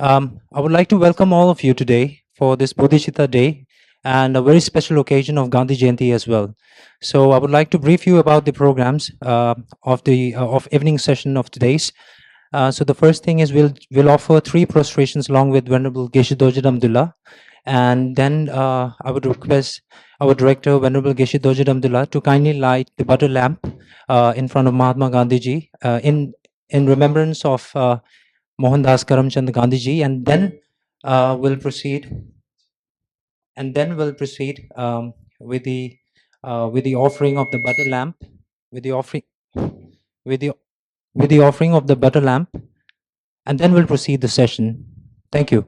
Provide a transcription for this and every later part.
I would like to welcome all of you today for this Bodhicitta Day and a very special occasion of Gandhi Jayanti as well. So I would like to brief you about the programs of evening session of today's. So the first thing is we'll offer three prostrations along with Venerable Geshe Damdul, and then I would request our director Venerable Geshe Damdul to kindly light the butter lamp in front of Mahatma Gandhi ji in remembrance of Mohandas Karamchand Gandhi ji, and then we'll proceed. And then we'll proceed with the offering of the butter lamp, with the offering with the with the offering of the butter lamp, and then we'll proceed the session. Thank you.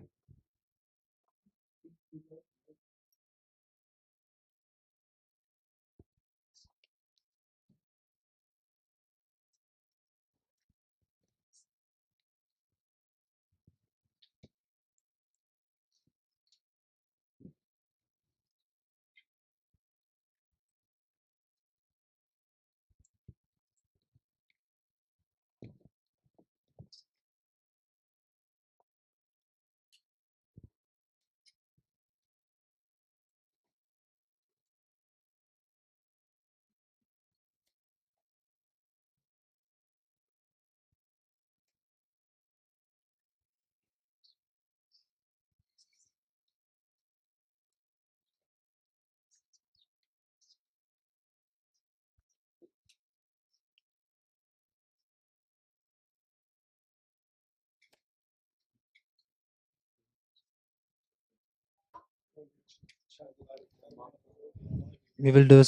We will do.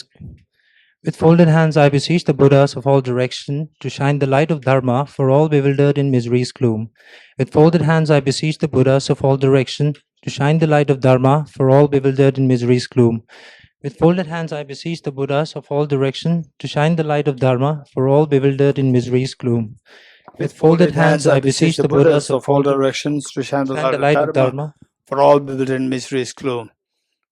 With folded hands, I beseech the Buddhas of all direction to shine the light of Dharma for all bewildered in misery's gloom. With folded hands, I beseech the Buddhas of all direction to shine the light of Dharma for all bewildered in misery's gloom. With folded hands, I beseech the Buddhas of all direction to shine the light of Dharma for all bewildered in misery's gloom. With folded hands, I beseech the Buddhas of all directions to shine the light of Dharma for all bewildered in misery's gloom.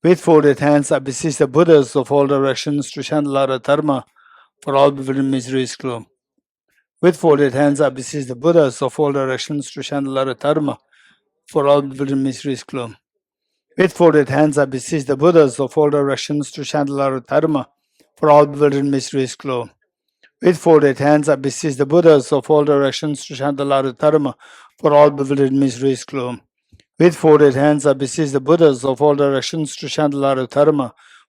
With folded hands, I beseech the Buddhas of all directions to shine the light of Dharma for all bewildered in misery's gloom. With folded hands, I beseech the Buddhas of all directions to shine the light of Dharma for all bewildered in misery's gloom. With folded hands, I beseech the Buddhas of all directions to shine the light of Dharma for all bewildered in misery's gloom. With folded hands, I beseech the Buddhas of all directions to shine the light of Dharma for all bewildered in misery's gloom. With folded hands, I beseech the Buddhas of all directions to shine the light of Dharma for all bewildered in misery's gloom. With folded hands, I beseech the Buddhas of all directions to shine the light of Dharma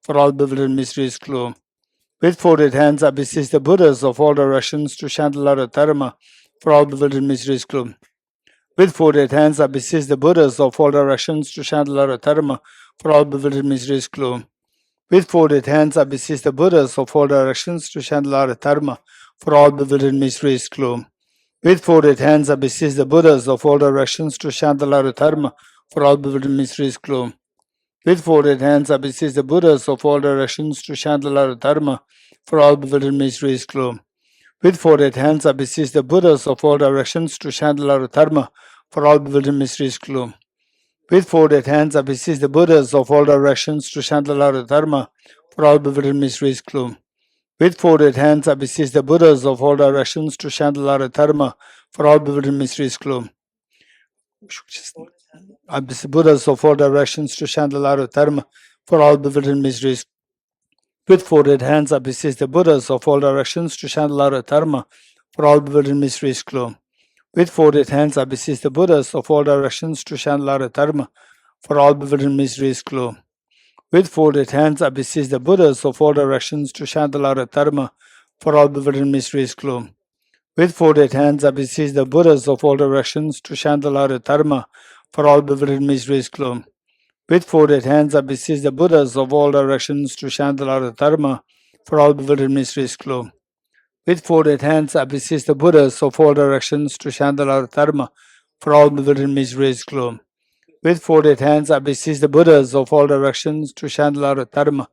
for all bewildered in misery's gloom. With folded hands, I beseech the Buddhas of all directions to shine the light of Dharma for all bewildered in misery's gloom. With folded hands, I beseech the Buddhas of all directions to shine the light of Dharma for all bewildered in misery's gloom. With folded hands, I beseech the Buddhas of all directions to shine the light of Dharma for all bewildered in misery's gloom. With folded hands, I beseech the Buddhas of all directions to shine the light of Dharma for all bewildered in misery's gloom. With folded hands, I beseech the Buddhas of all directions to shine the light of Dharma for all bewildered in misery's gloom. With folded hands, I beseech the Buddhas of all directions to shine the light of Dharma for all bewildered in misery's gloom. With folded hands, I beseech the Buddhas of all directions to shine the light of Dharma for all bewildered in misery's gloom. I beseech Buddhas of all directions to shine the light of Dharma for all bewildered in misery's. With folded hands, I beseech the Buddhas of all directions to shine the light of Dharma for all bewildered in misery's gloom. With folded hands, I beseech the Buddhas of all directions to shine the light of Dharma for all bewildered in misery's gloom. With folded hands, I beseech the Buddhas of all directions to shine the light of Dharma for all bewildered in misery's gloom. With folded hands, I beseech the Buddhas of all directions to shine the light of Dharma for all bewildered in misery's gloom. With folded hands, I beseech the Buddhas of all directions to shine the light of Dharma for all bewildered in misery's gloom. With folded hands, I beseech the Buddhas of all directions to shine the light of Dharma for all bewildered in misery's gloom. With folded hands, I beseech the Buddhas of all directions to shine the light of Dharma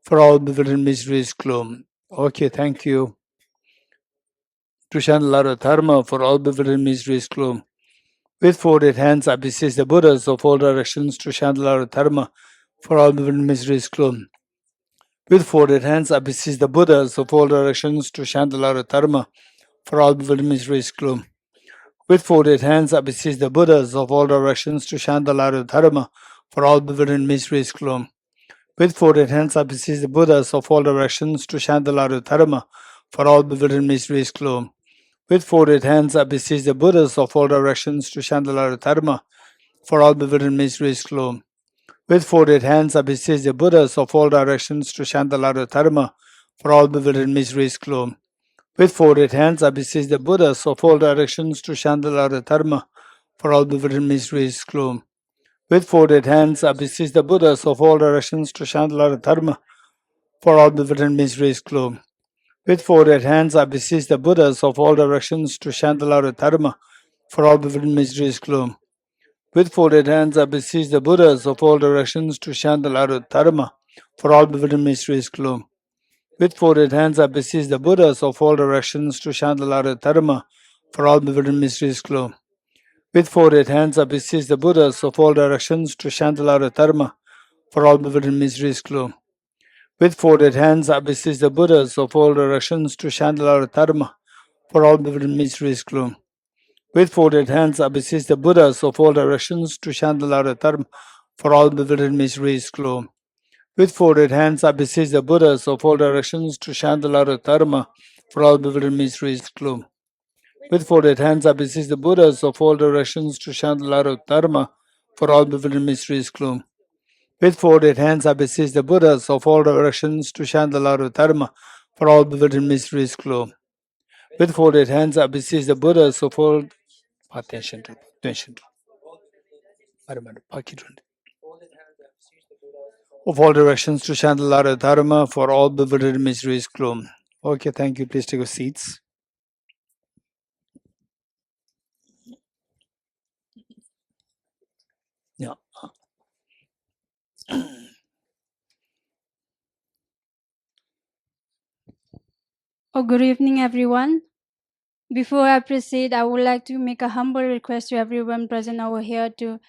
for all bewildered in misery's gloom. Okay, thank you. To shine the light of Dharma for all bewildered in misery's gloom. With folded hands, I beseech the Buddhas of all directions to shine the light of Dharma for all bewildered in misery's gloom. With folded hands, I beseech the Buddhas of all directions to shine the light of Dharma for all bewildered in misery's gloom. With folded hands, I beseech the Buddhas of all directions to shine the light of Dharma for all bewildered mysteries gloom. With folded hands, I beseech the Buddhas of all directions to shine the light of Dharma for all bewildered mysteries gloom. With folded hands, I beseech the Buddhas of all directions to shine the light of Dharma for all bewildered mysteries gloom. With folded hands, I beseech the Buddhas of all directions to shine the light of Dharma for all bewildered mysteries gloom. With folded hands, I beseech the Buddhas of all directions to shine the light of Dharma for all bewildered mysteries gloom. With folded hands, I beseech the Buddhas of all directions to shine the light of Dharma for all bewildered mysteries gloom. With folded hands, I beseech the Buddhas of all directions to shine the light of Dharma for all bewildered mysteries gloom. With folded hands, I beseech the Buddhas of all directions to shine the light of Dharma for all bewildered mysteries gloom. With folded hands, I beseech the Buddhas of all directions to shine the light of Dharma for all bewildered mysteries gloom. With folded hands, I beseech the Buddhas of all directions to shine the light of Dharma for all bewildered mysteries gloom. With folded hands, I beseech the Buddhas of all directions to shine the light of Dharma for all bewildered mysteries gloom. With folded hands, I beseech the Buddhas of all directions to shine the light of Dharma for all bewildered mysteries gloom. With folded hands, I beseech the Buddhas of all directions to shine the light of Dharma for all bewildered mysteries gloom. With folded hands, I beseech the Buddhas of all directions to shine the light of Dharma for all bewildered mysteries gloom. With folded hands, I beseech the Buddhas of all directions to shine the light of Dharma for all bewildered mysteries gloom. With folded hands, I beseech the Buddhas of all of all directions to shine the light of Dharma for all bewildered mysteries gloom. Okay, thank you. Please take your seats. Yeah. Oh, good evening, everyone. Before I proceed, I would like to make a humble request to everyone present over here to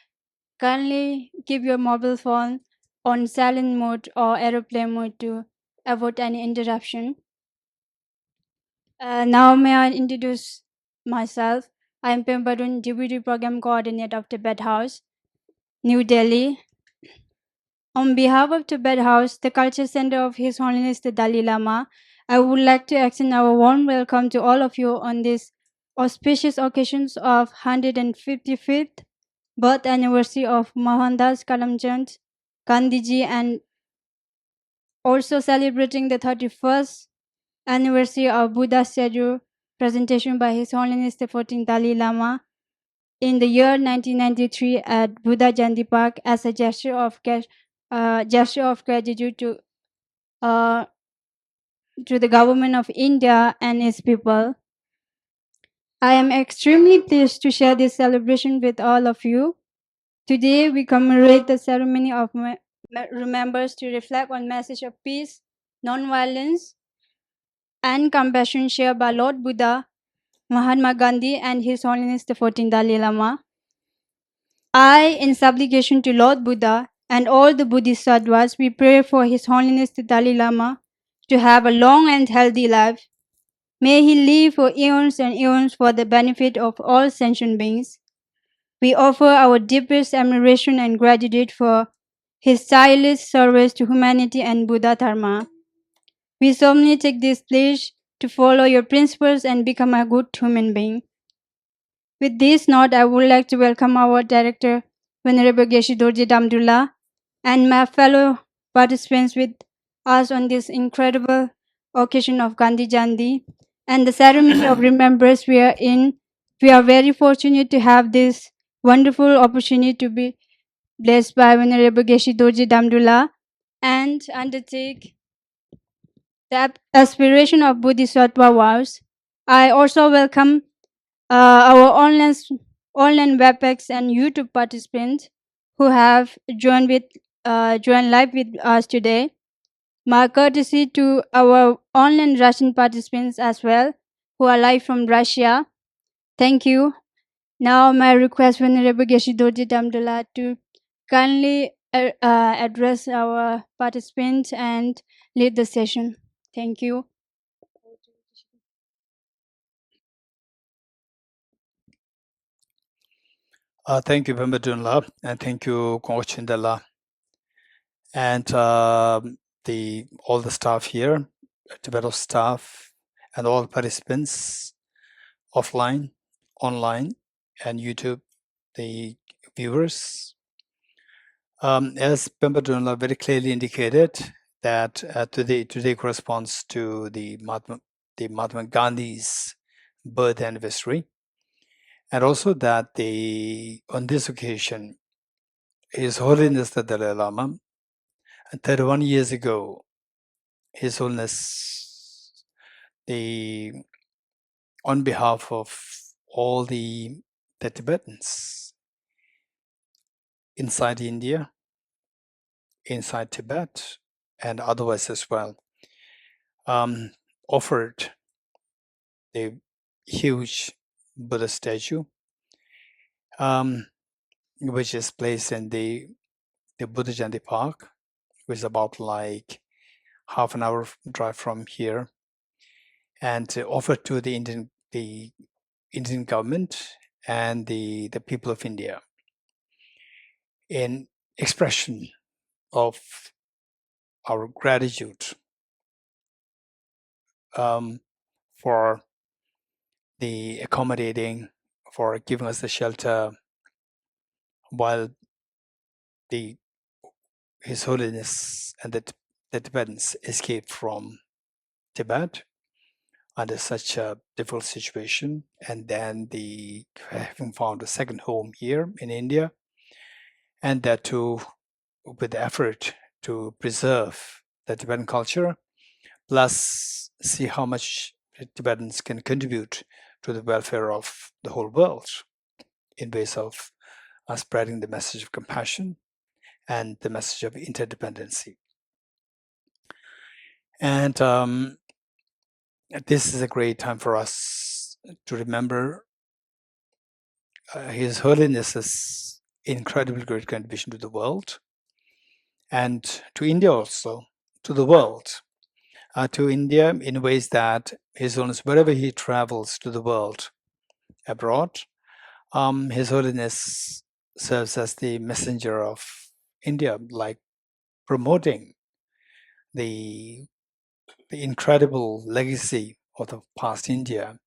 kindly keep your mobile phone on silent mode or aeroplane mode to avoid any interruption. Now, may I introduce myself? I am Pembarun, Deputy Program Coordinator of Tibet House, New Delhi. On behalf of Tibet House, the Culture Center of His Holiness the Dalai Lama, I would like to extend our warm welcome to all of you on this auspicious occasions of 155th birth anniversary of Mohandas Karamchand Gandhiji, and also celebrating the 31st anniversary of Buddha statue presentation by His Holiness the 14th Dalai Lama in the year 1993 at Buddha Jayanti Park as a gesture of gratitude to the government of India and its people. I am extremely pleased to share this celebration with all of you. Today we commemorate the ceremony of remembrance to reflect on message of peace, non-violence, and compassion shared by Lord Buddha, Mahatma Gandhi, and His Holiness the 14th Dalai Lama. I, in supplication to Lord Buddha and all the Buddhist sadhus, we pray for His Holiness the Dalai Lama to have a long and healthy life. May he live for eons and eons for the benefit of all sentient beings. We offer our deepest admiration and gratitude for his tireless service to humanity and Buddha Dharma. We solemnly take this pledge to follow your principles and become a good human being. With this note, I would like to welcome our director, Venerable Geshe Dorji Damdul, and my fellow participants with us on this incredible occasion of Gandhi Jayanti and the ceremony of remembrance we are in. We are very fortunate to have this wonderful opportunity to be blessed by Venerable Geshe Dorji Damdul and undertake the aspiration of Bodhisattva vows. I also welcome our online WebEx and YouTube participants who have joined live with us today. My courtesy to our online Russian participants as well, who are live from Russia. Thank you. Now, my request Venerable Geshe Dorji Damdul to kindly address our participants and lead the session. Thank you. Thank you, Pemba, and thank you, Kongchindala, and all the staff here, Tibeto staff, and all participants offline, online, and YouTube, the viewers. As Pemba very clearly indicated, that today corresponds to the Mahatma Gandhi's birth anniversary, and also that on this occasion, His Holiness the Dalai Lama, 31 years ago, His Holiness, on behalf of all the Tibetans inside India, inside Tibet, and otherwise as well, offered a huge Buddha statue, which is placed in the Bodhicitta Park, which is about like half an hour drive from here, and offered to the Indian government and the people of India in expression of our gratitude for the accommodating, for giving us the shelter while His Holiness and the Tibetans escaped from Tibet under such a difficult situation, and then having found a second home here in India, and that too with the effort to preserve the Tibetan culture, plus see how much Tibetans can contribute to the welfare of the whole world in ways of spreading the message of compassion and the message of interdependency. And this is a great time for us to remember His Holiness's incredibly great contribution to the world, and to India also, to the world, to India in ways that His Holiness, wherever he travels to the world abroad, His Holiness serves as the messenger of India, like promoting the incredible legacy of the past India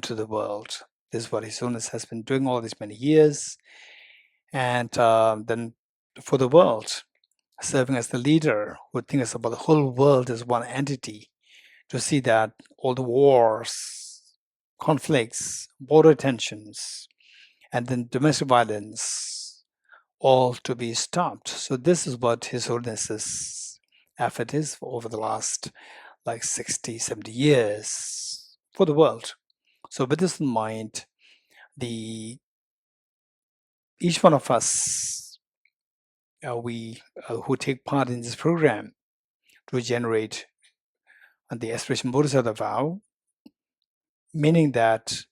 to the world. This is what His Holiness has been doing all these many years, and then for the world, serving as the leader who thinks about the whole world as one entity, to see that all the wars, conflicts, border tensions, and then domestic violence, all to be stopped. So this is what His Holiness's effort is over the last like 60, 70 years for the world. So with this in mind, each one of us, who take part in this program to generate the aspiration Bodhisattva vow, meaning that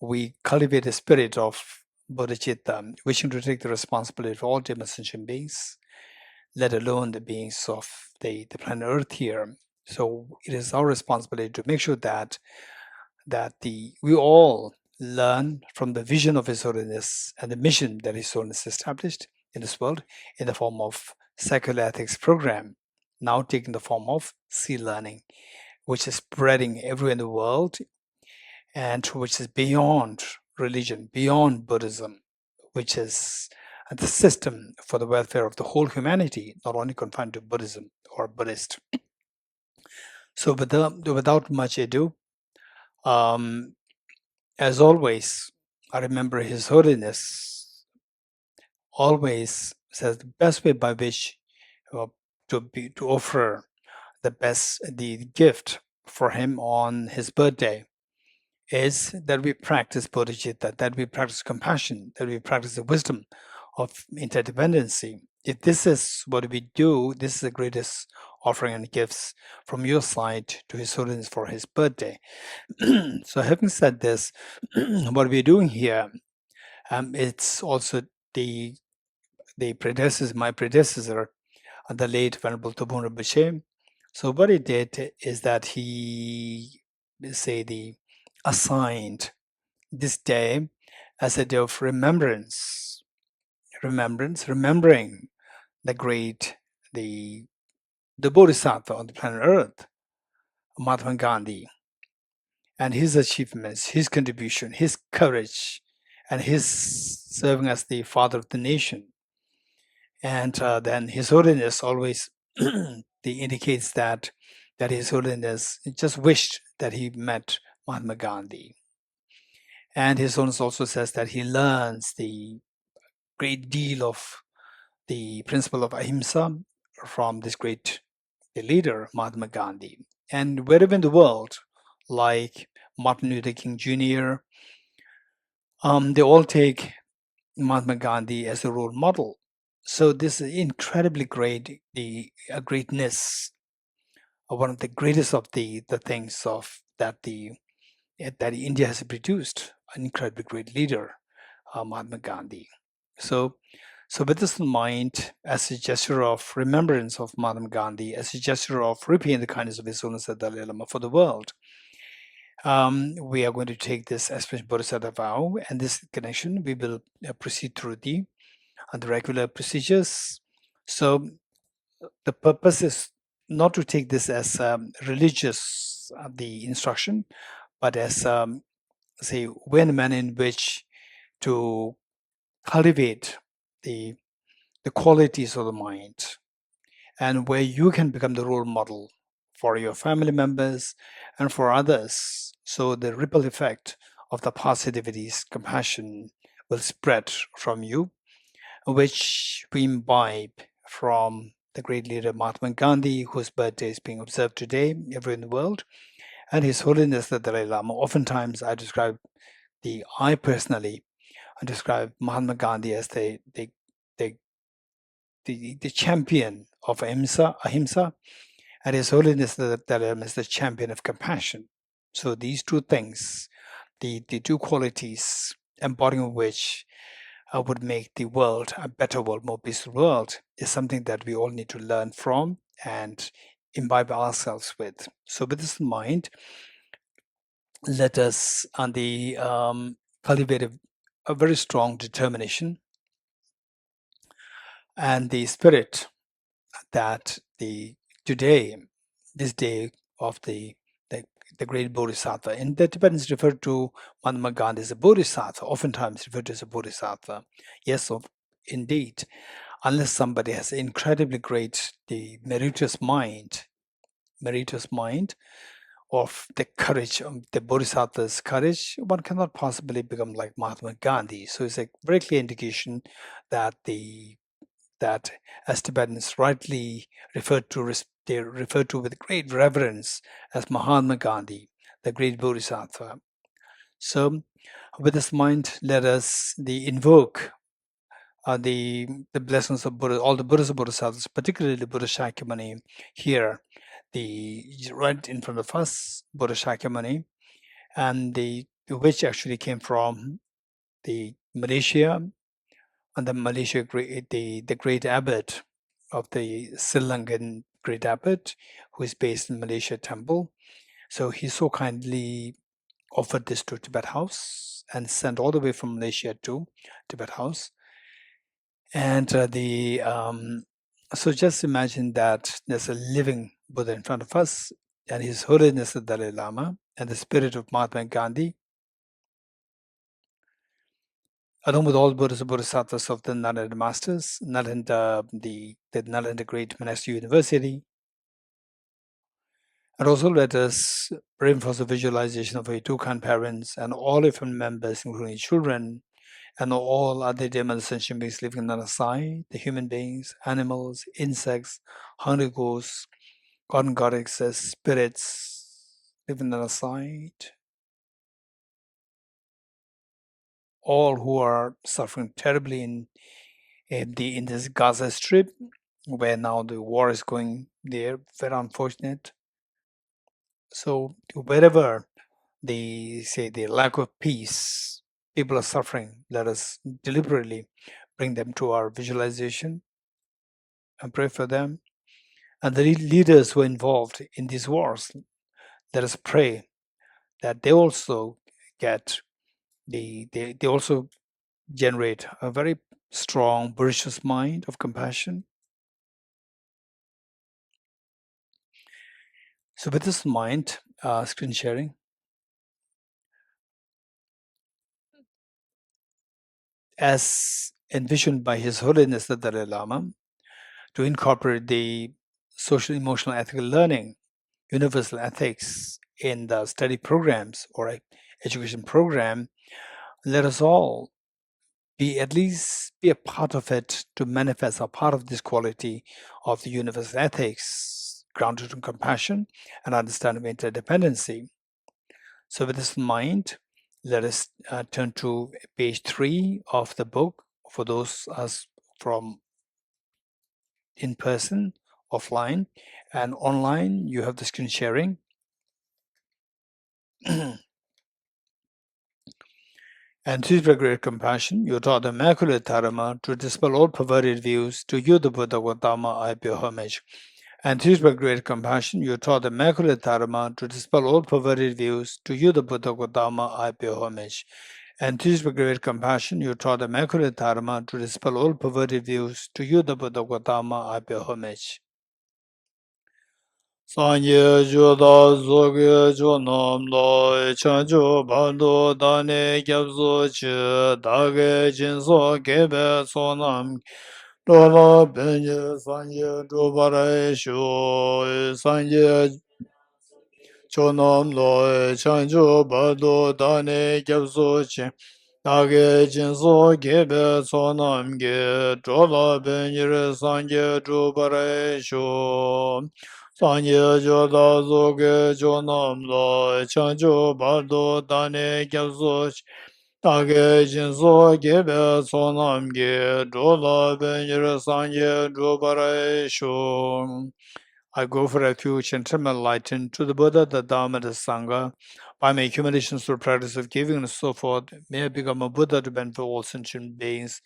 we cultivate a spirit of Bodhicitta, wishing to take the responsibility for all sentient beings, let alone the beings of the planet Earth here. So it is our responsibility to make sure that we all learn from the vision of His Holiness and the mission that His Holiness established in this world in the form of secular ethics program, now taking the form of sea learning, which is spreading everywhere in the world, and which is beyond religion, beyond Buddhism, which is the system for the welfare of the whole humanity, not only confined to Buddhism or Buddhist. So without much ado, as always, I remember His Holiness always says the best way by which to offer the gift for him on his birthday is that we practice bodhicitta, that we practice compassion, that we practice the wisdom of interdependency. If this is what we do, this is the greatest offering and gifts from your side to His Holiness for his birthday. So having said this, what we're doing here, it's also my predecessor, the late Venerable Geshe. So what he did is that he assigned this day as a day of remembrance, remembering the great, the Bodhisattva on the planet Earth, Mahatma Gandhi, and his achievements, his contribution, his courage, and his serving as the father of the nation. And then His Holiness always indicates that His Holiness just wished that he met Mahatma Gandhi. And His Holiness also says that he learns the great deal of the principle of ahimsa from this great leader, Mahatma Gandhi. And wherever in the world, like Martin Luther King Jr., they all take Mahatma Gandhi as a role model. So this is incredibly great, the greatness, one of the greatest of the things of that India has produced, an incredibly great leader, Mahatma Gandhi. So with this in mind, as a gesture of remembrance of Mahatma Gandhi, as a gesture of repaying the kindness of His Holiness the Dalai Lama for the world, we are going to take this aspiration Bodhisattva vow, and this connection we will proceed through the regular procedures. So the purpose is not to take this as religious, the instruction, but as say when and manner in which to cultivate the qualities of the mind, and where you can become the role model for your family members and for others. So the ripple effect of the positivities, compassion will spread from you, which we imbibe from the great leader Mahatma Gandhi, whose birthday is being observed today everywhere in the world, and His Holiness the Dalai Lama. Oftentimes, I personally describe Mahatma Gandhi as the champion of ahimsa, and His Holiness the Dalai Lama is the champion of compassion. So these two things, the two qualities, embodying which would make the world a better world, more peaceful world, is something that we all need to learn from and imbibe ourselves with. So with this in mind, let us cultivate a very strong determination and the spirit that this day of the great Bodhisattva. In the Tibetans refer to Mahatma Gandhi as a Bodhisattva, oftentimes referred to as a Bodhisattva. Yes, indeed, unless somebody has incredibly great, the meritorious mind of the courage, the Bodhisattva's courage, one cannot possibly become like Mahatma Gandhi. So it's a very clear indication that that as Tibetans rightly they refer to with great reverence as Mahatma Gandhi, the great Bodhisattva. So with this mind, let us invoke the blessings of Buddha, all the Buddhas and Bodhisattvas, particularly Buddha Shakyamuni here, right in front of us, Buddha Shakyamuni, and which actually came from the Malaysia, and the great abbot of the Sri Lankan great abbot, who is based in Malaysia Temple. So he so kindly offered this to Tibet House and sent all the way from Malaysia to Tibet House. And so just imagine that there's a living Buddha in front of us, and His Holiness the Dalai Lama, and the spirit of Mahatma Gandhi, along with all Buddhas and Bodhisattvas of the Nalanda Masters, Nalanda, the Nalanda Great Monastic University. And also let us reinforce the visualization of our two kind parents and all our family members, including children, and all other dear mother sentient beings living on the side, the human beings, animals, insects, hungry ghosts, god and goddesses, spirits living on the side, all who are suffering terribly in this Gaza Strip, where now the war is going there, very unfortunate. So wherever the lack of peace, people are suffering, let us deliberately bring them to our visualization and pray for them. And the leaders who are involved in these wars, let us pray that they also get they also generate a very strong, virtuous mind of compassion. So with this mind, screen sharing, as envisioned by His Holiness the Dalai Lama, to incorporate the social, emotional, ethical learning, universal ethics in the study programs or education program, let us all at least be a part of it to manifest a part of this quality of the universal ethics grounded in compassion and understanding of interdependency. So with this in mind, let us turn to page 3 of the book for those us from in person, offline, and online. You have the screen sharing. And through the great compassion, you taught the Immaculate Dharma to dispel all perverted views. To you, the Buddha Gautama, I pay homage. And through the great compassion, you taught the Immaculate Dharma to dispel all perverted views. To you, the Buddha Gautama, I pay homage. And through the great compassion, you taught the Immaculate Dharma to dispel all perverted views. To you, the Buddha Gautama, I pay homage. Sanye Joda Zoge Jonam Lo Chanjo Bando Dane Gyabzo Chi Dage Jinso Gebe Sonam Dola Benye Sanye Jobare Sho Sanye Jonam Lo Chanjo Bando Dane Gyabzo Chi Dage Jinso Gebe Sonam Ge Dola Benye Sanye Jobare Sho Sanye Joda Zoge Jonam Lo Chanjo Bardo Dane Gyabzo Dage Jinso Gebe Sonam Ge Dola Benjir Sanye Jobare Sho. I go for refuge and turn my light into the Buddha, the Dharma, the Sangha. By my accumulations through practice of giving and so forth, may I become a Buddha to benefit all sentient beings.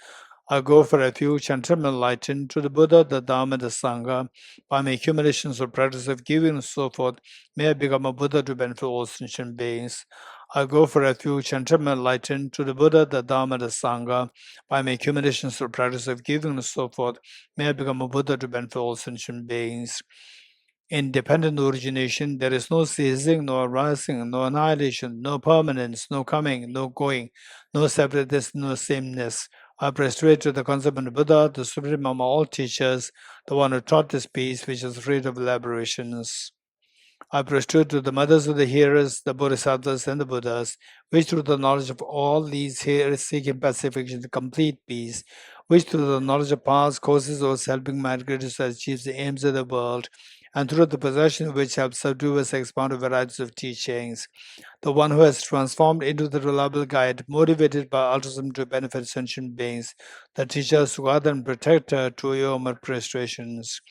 I go for refuge and turn my light into the Buddha, the Dharma, the Sangha. By my accumulations of practice of giving and so forth, may I become a Buddha to benefit all sentient beings. I go for refuge and turn my light into the Buddha, the Dharma, the Sangha. By my accumulations of practice of giving and so forth, may I become a Buddha to benefit all sentient beings. In dependent origination, there is no ceasing, no arising, no annihilation, no permanence, no coming, no going, no separateness, no sameness. I prostrate to the concept Buddha, the supreme among all teachers, the one who taught this peace which is freed of elaborations. I prostrate to the mothers of the hearers, the Bodhisattvas and the Buddhas, which through the knowledge of all these hearers seeking pacification, complete peace, which through the knowledge of past causes or helping mankind to achieve the aims of the world, and through the possession of which help subdue us expound varieties of teachings. The one who has transformed into the reliable guide, motivated by altruism to benefit sentient beings, the teacher, guard and protector to your prostrations.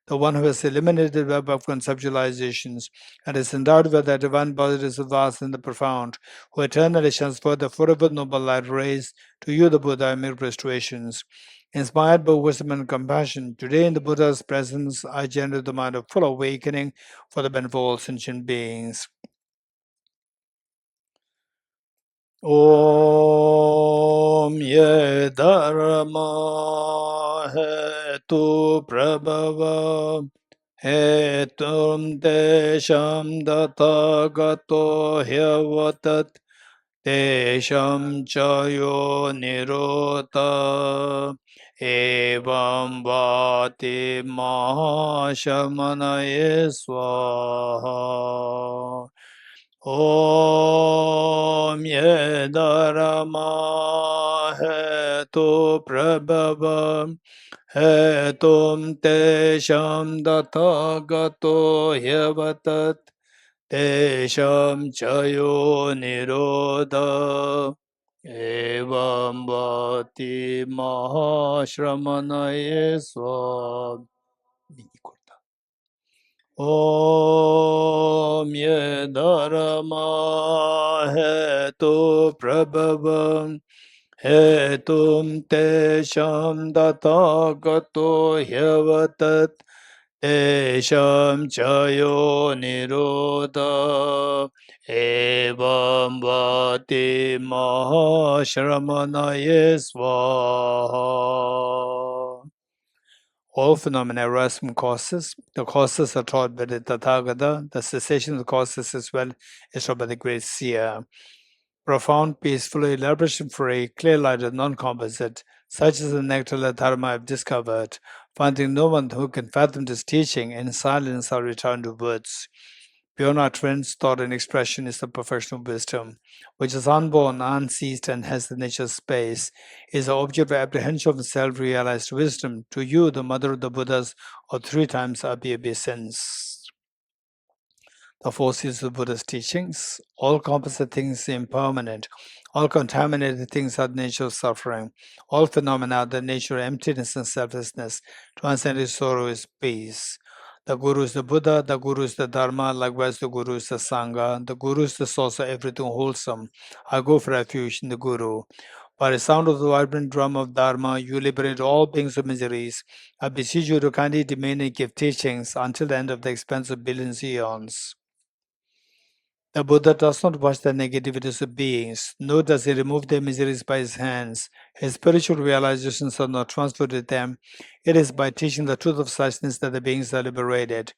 The one who has eliminated the web of conceptualizations and is endowed with that divine body is vast and the profound, who eternally shines forth the forever noble light rays, to you the Buddha I make prostrations. Inspired by wisdom and compassion, today in the Buddha's presence, I generate the mind of full awakening for the benefit of all sentient beings. Om Ye Dharma Hetu Prabhava Hetum Desham Datagato Hyavatat Desham Chayo Nirota Evam Vati Mahashamanaye Swaha Om Ye Dharma Hetu Prabhava Hetum Tesham Datagato Hyavatat Tesham Chayo Nirodha Evam Bhati Mahashramanaye Swam. Om Ye Dharma Hetu Prabhavam Hetum Tesham Datagato Hyavatat Esham chayo nirodha evam vati mahashramanaye swaha. All phenomena arise from causes. The causes are taught by the Tathagata. The cessation of the causes as well is taught by the great seer. Profound, peaceful, elaboration-free, clear-lighted, non-composite, such is the nectar that Dharma I have discovered. Finding no one who can fathom this teaching, in silence I return to words. Beyond utterance, thought, and expression is the perfection of wisdom, which is unborn, unceased, and has the nature of space, is the object of apprehension of self-realized wisdom. To you, the mother of the Buddhas, or 3 times obeisance. The four seals of Buddha's teachings. All composite things are impermanent. All contaminated things are the nature of suffering. All phenomena are the nature of emptiness and selflessness. Transcendent sorrow is peace. The Guru is the Buddha, the Guru is the Dharma, likewise the Guru is the Sangha. The Guru is the source of everything wholesome. I go for refuge in the Guru. By the sound of the vibrant drum of Dharma, you liberate all beings of miseries. I beseech you to kindly remain and give teachings until the end of the expanse of billions eons. The Buddha does not watch the negativities of beings, nor does he remove their miseries by his hands. His spiritual realizations are not transferred to them. It is by teaching the truth of suchness that the beings are liberated.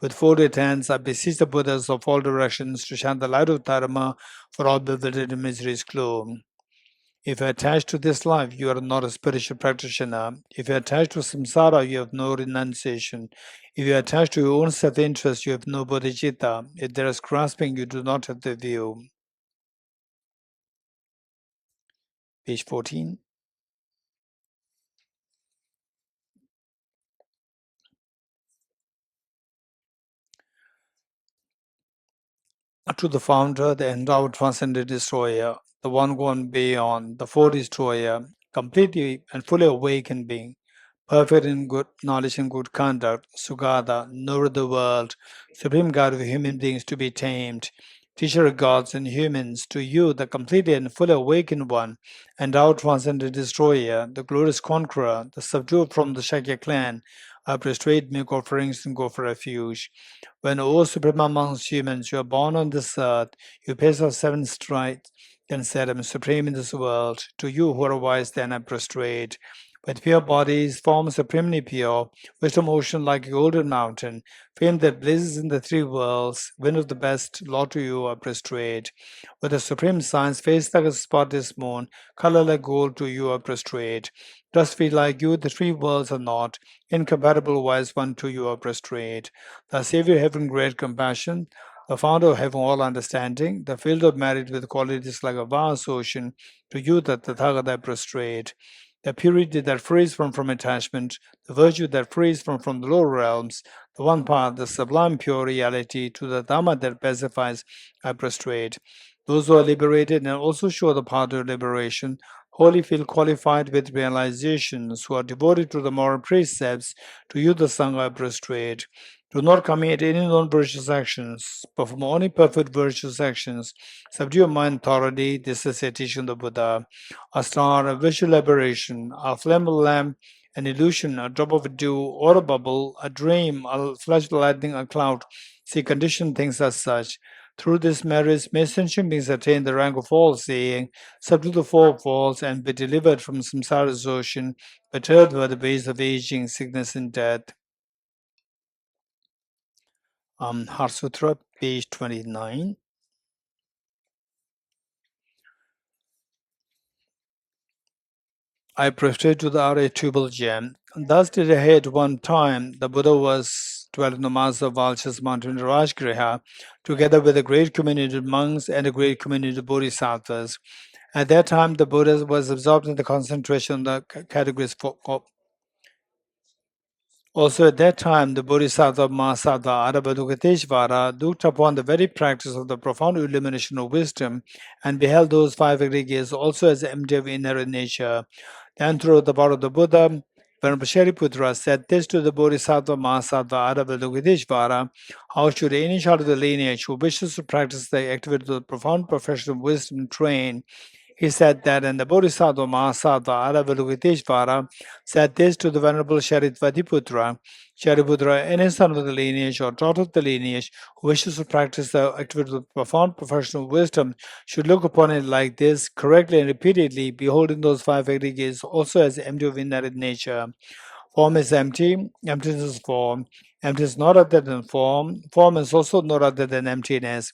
With folded hands, I beseech the Buddhas of all directions to shine the light of Dharma for all bewildered in misery's gloom. If you are attached to this life, you are not a spiritual practitioner. If you are attached to samsara, you have no renunciation. If you are attached to your own self-interest, you have no bodhicitta. If there is grasping, you do not have the view. Page 14. To the founder, the endowed transcendent destroyer, the one gone beyond, the fourth destroyer, completely and fully awakened being, perfect in good knowledge and good conduct, Sugata, knower of the world, supreme God of human beings to be tamed, teacher of gods and humans, to you, the completely and fully awakened one, endowed transcendent destroyer, the glorious conqueror, the subdued from the Shakya clan, I prostrate, make offerings, and go for refuge. When, O supreme amongst humans, you are born on this earth, you pass our 7 strides, then said, I am supreme in this world. To you who are wise, then I prostrate. With pure bodies, form supremely pure, wisdom ocean like a golden mountain, fame that blazes in the 3 worlds, winner of the best, Lord to you I prostrate. With a supreme science, face like a spotless moon, color like gold to you I prostrate. Dust feet like you, the 3 worlds are not, incompatible wise one to you I prostrate. The Savior having great compassion, the founder of having all understanding, the field of merit with qualities like a vast ocean, to you the Tathagata I prostrate. The purity that frees from attachment, the virtue that frees from the lower realms, the one path, the sublime pure reality, to the Dhamma that pacifies, I prostrate. Those who are liberated and also show the path to liberation, wholly feel qualified with realizations, who are devoted to the moral precepts, to you the Sangha I prostrate. Do not commit any non-virtuous actions, perform only perfect virtuous actions, subdue your mind thoroughly, this is a teaching of the Buddha. A star, a visual aberration, a flammable lamp, an illusion, a drop of dew, or a bubble, a dream, a flash of lightning, a cloud. See, conditioned things as such. Through this marriage, may sentient beings attain the rank of all-seeing, subdue the 4 faults, and be delivered from samsara's ocean, perturbed by the ways of aging, sickness, and death. Heart Sutra, page 29. I prostrate to the archetypal gem. Thus did I hear at one time the Buddha was dwelt in the mass of Valchas mountain Rajgriha, together with a great community of monks and a great community of bodhisattvas. At that time, the Buddha was absorbed in the concentration of the categories. Also at that time, the Bodhisattva Mahasattva Arabadukateshvara looked upon the very practice of the profound illumination of wisdom and beheld those 5 aggregates also as empty of inherent nature. Then through the power of the Buddha, Venerable Shariputra said this to the Bodhisattva Mahasattva Arabadukateshvara: how should any child of the lineage who wishes to practice the activity of the profound perfection of wisdom train He said that, and the Bodhisattva Mahasattva Aravalokiteshvara said this to the Venerable Sharitvatiputra. Shariputra, any son of the lineage or daughter of the lineage who wishes to practice the activity with profound professional wisdom should look upon it like this, correctly and repeatedly, beholding those five aggregates also as empty of inherent nature. Form is empty, emptiness is form. Emptiness is not other than form. Form is also not other than emptiness.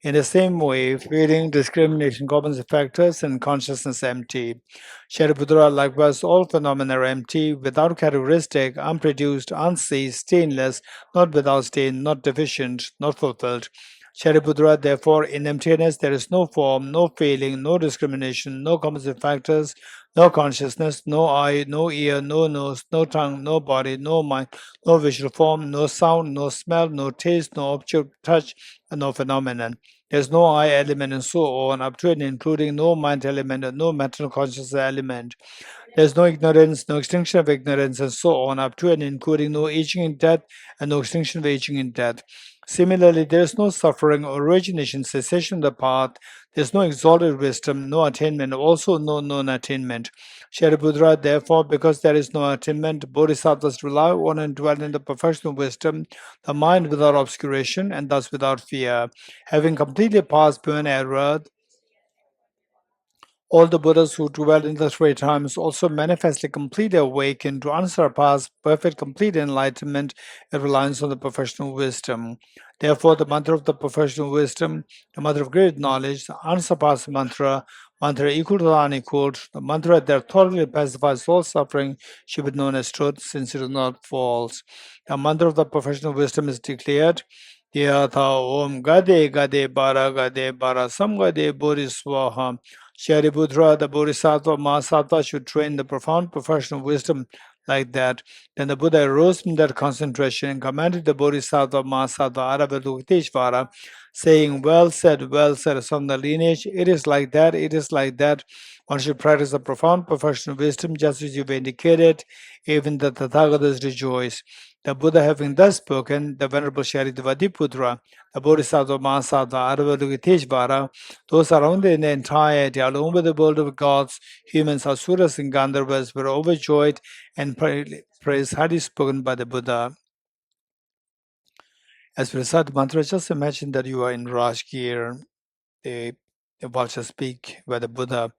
In the same way, feeling, discrimination, common factors, and consciousness empty. Shariputra, likewise, all phenomena are empty, without characteristic, unproduced, unceased, stainless, not without stain, not deficient, not fulfilled. Shariputra, therefore, in emptiness there is no form, no feeling, no discrimination, no composite factors, no consciousness, no eye, no ear, no nose, no tongue, no body, no mind, no visual form, no sound, no smell, no taste, no object touch, and no phenomenon. There's no I element and so on, up to and including no mind element and no mental consciousness element. There's no ignorance, no extinction of ignorance, and so on, up to and including no aging in death and no extinction of aging in death. Similarly, there is no suffering, origination, cessation of the path. There's no exalted wisdom, no attainment, also no known attainment. Shariputra, therefore, because there is no attainment, bodhisattvas rely on and dwell in the perfection of wisdom, the mind without obscuration, and thus without fear. Having completely passed beyond error, all the Buddhas who dwell in the three times also manifestly completely awakened to unsurpassed, perfect, complete enlightenment and reliance on the professional wisdom. Therefore, the mantra of the professional wisdom, the mantra of great knowledge, the unsurpassed mantra, mantra equal to the unequaled, the mantra that thoroughly pacifies all suffering, should be known as truth, since it is not false. The mantra of the professional wisdom is declared. Yatha Om Gade Gade Bara Sam Gade Bodhiswaha. Shariputra, the Bodhisattva Mahasattva, should train the profound professional wisdom like that. Then the Buddha arose from that concentration and commanded the Bodhisattva Mahasattva Aravalokiteshvara, saying, well said, from the lineage, it is like that, it is like that. One should practice the profound professional wisdom just as you've indicated, even the Tathagatas rejoice. The Buddha having thus spoken, the Venerable Sharitvatiputra, the Bodhisattva Mahasattva Aravalokiteshvara, those surrounded in the entirety, along with the world of gods, humans, asuras, and gandharvas, were overjoyed and praised highly spoken by the Buddha. As we recite the mantra, just imagine that you are in Rajgir, the vulture speak, where the Buddha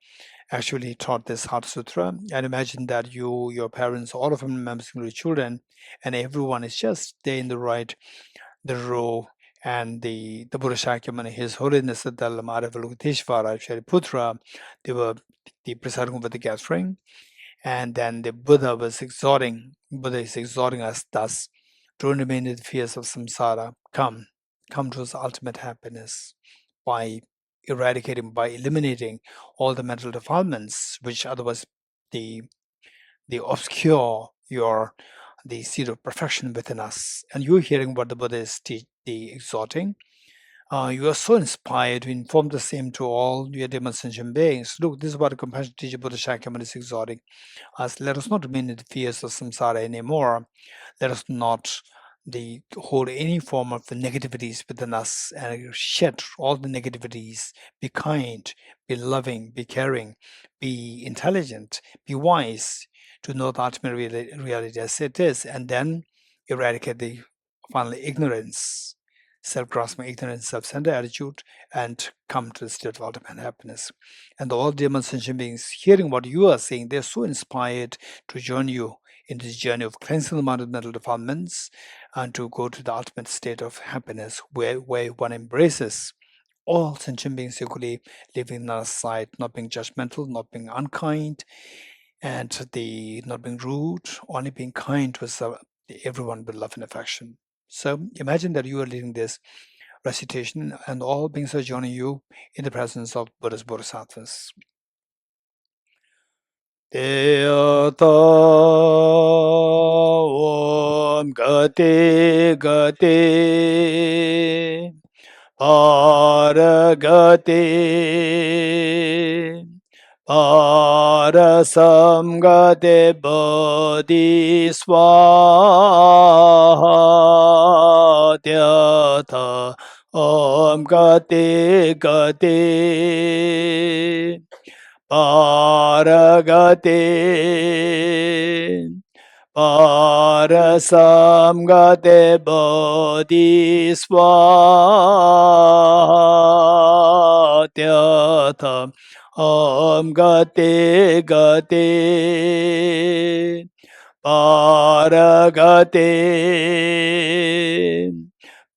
actually taught this Heart Sutra. And imagine that you, your parents, all of them members, including children, and everyone is just there in the row, and the Buddha Shakyamuni, His Holiness the Dalai Lama, Avalokiteshvara, Shariputra, they were presiding over the gathering, and then the Buddha is exhorting us thus: don't remain in the fears of samsara. Come to his ultimate happiness by eliminating all the mental defilements, which otherwise they obscure the seed of perfection within us. And you're hearing what the Buddha is exhorting. You are so inspired to inform the same to all your demon sentient beings. Look, this is what the compassionate teacher Buddha Shakyamuni is exhorting us. Let us not remain in the fears of samsara anymore. Let us not hold any form of the negativities within us and shed all the negativities. Be kind, be loving, be caring, be intelligent, be wise, to know the ultimate reality as it is, and then eradicate the finally ignorance, self-grasping ignorance, self-centered attitude, and come to the state of ultimate happiness. And all demon sentient beings hearing what you are saying, they're so inspired to join you in this journey of cleansing the mind of mental defilements and to go to the ultimate state of happiness where one embraces all sentient beings equally, living on a side, not being judgmental, not being unkind, and not being rude, only being kind to everyone with love and affection. So imagine that you are leading this recitation and all beings are joining you in the presence of Buddha's Bodhisattvas. Deyata Om Gate Gate Paragate Parasamgate Bodhiswaha Om Gate Gate paragate parasamgate bodhisvatyatha gate gate paragate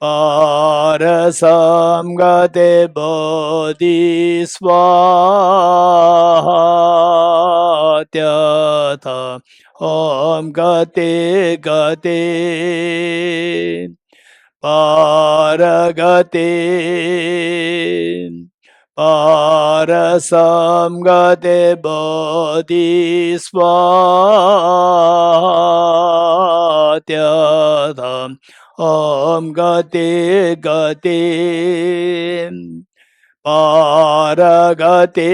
parasamgate bodhisvatyatha gate gate paragate parasamgate bodhisvatyatha gate gate paragate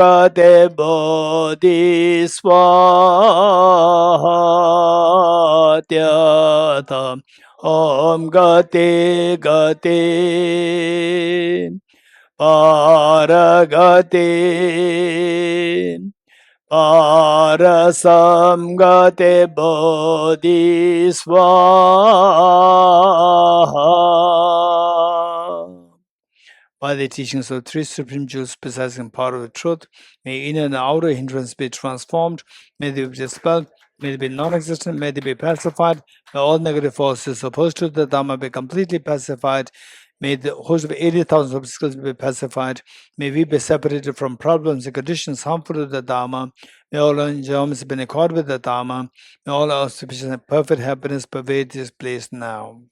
parasamgate bodhisvatyatha gate gate paragate parasamgate bodhisvaha. By the teachings of three supreme jewels possessing power of truth, may inner and outer hindrance be transformed, may they be dispelled, may they be non-existent, may they be pacified, may all negative forces opposed to the Dhamma be completely pacified, may the host of 80,000 obstacles be pacified, may we be separated from problems and conditions harmful to the Dhamma, may all our enjoyments be in accord with the Dhamma, may all our sufficient and perfect happiness pervade this place now.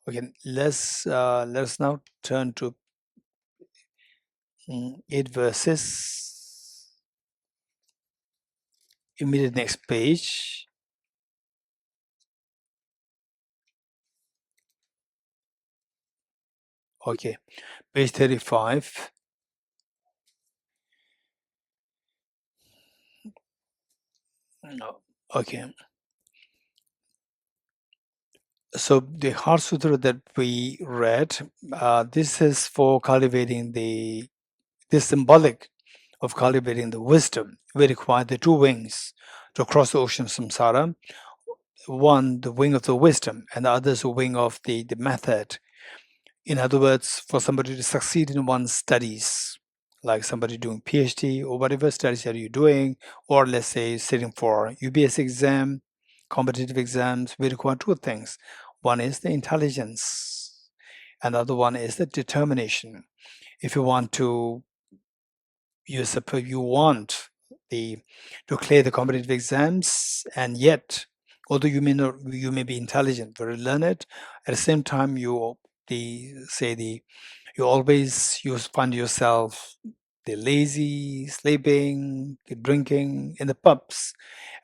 Okay, let's now turn to 8 verses. Immediate next page. Okay, page 35. No. Okay. So the Heart Sutra that we read, this is for cultivating this symbolic of cultivating the wisdom. We require the two wings to cross the ocean of samsara. One, the wing of the wisdom, and the other is the wing of the method. In other words, for somebody to succeed in one's studies, like somebody doing PhD or whatever studies are you doing, or let's say sitting for UBS exam, competitive exams, we require two things. One is the intelligence, and the other one is the determination. If you want to, you want to clear the competitive exams, and yet, although you may be intelligent, very learned, at the same time you find yourself lazy, sleeping, drinking in the pubs,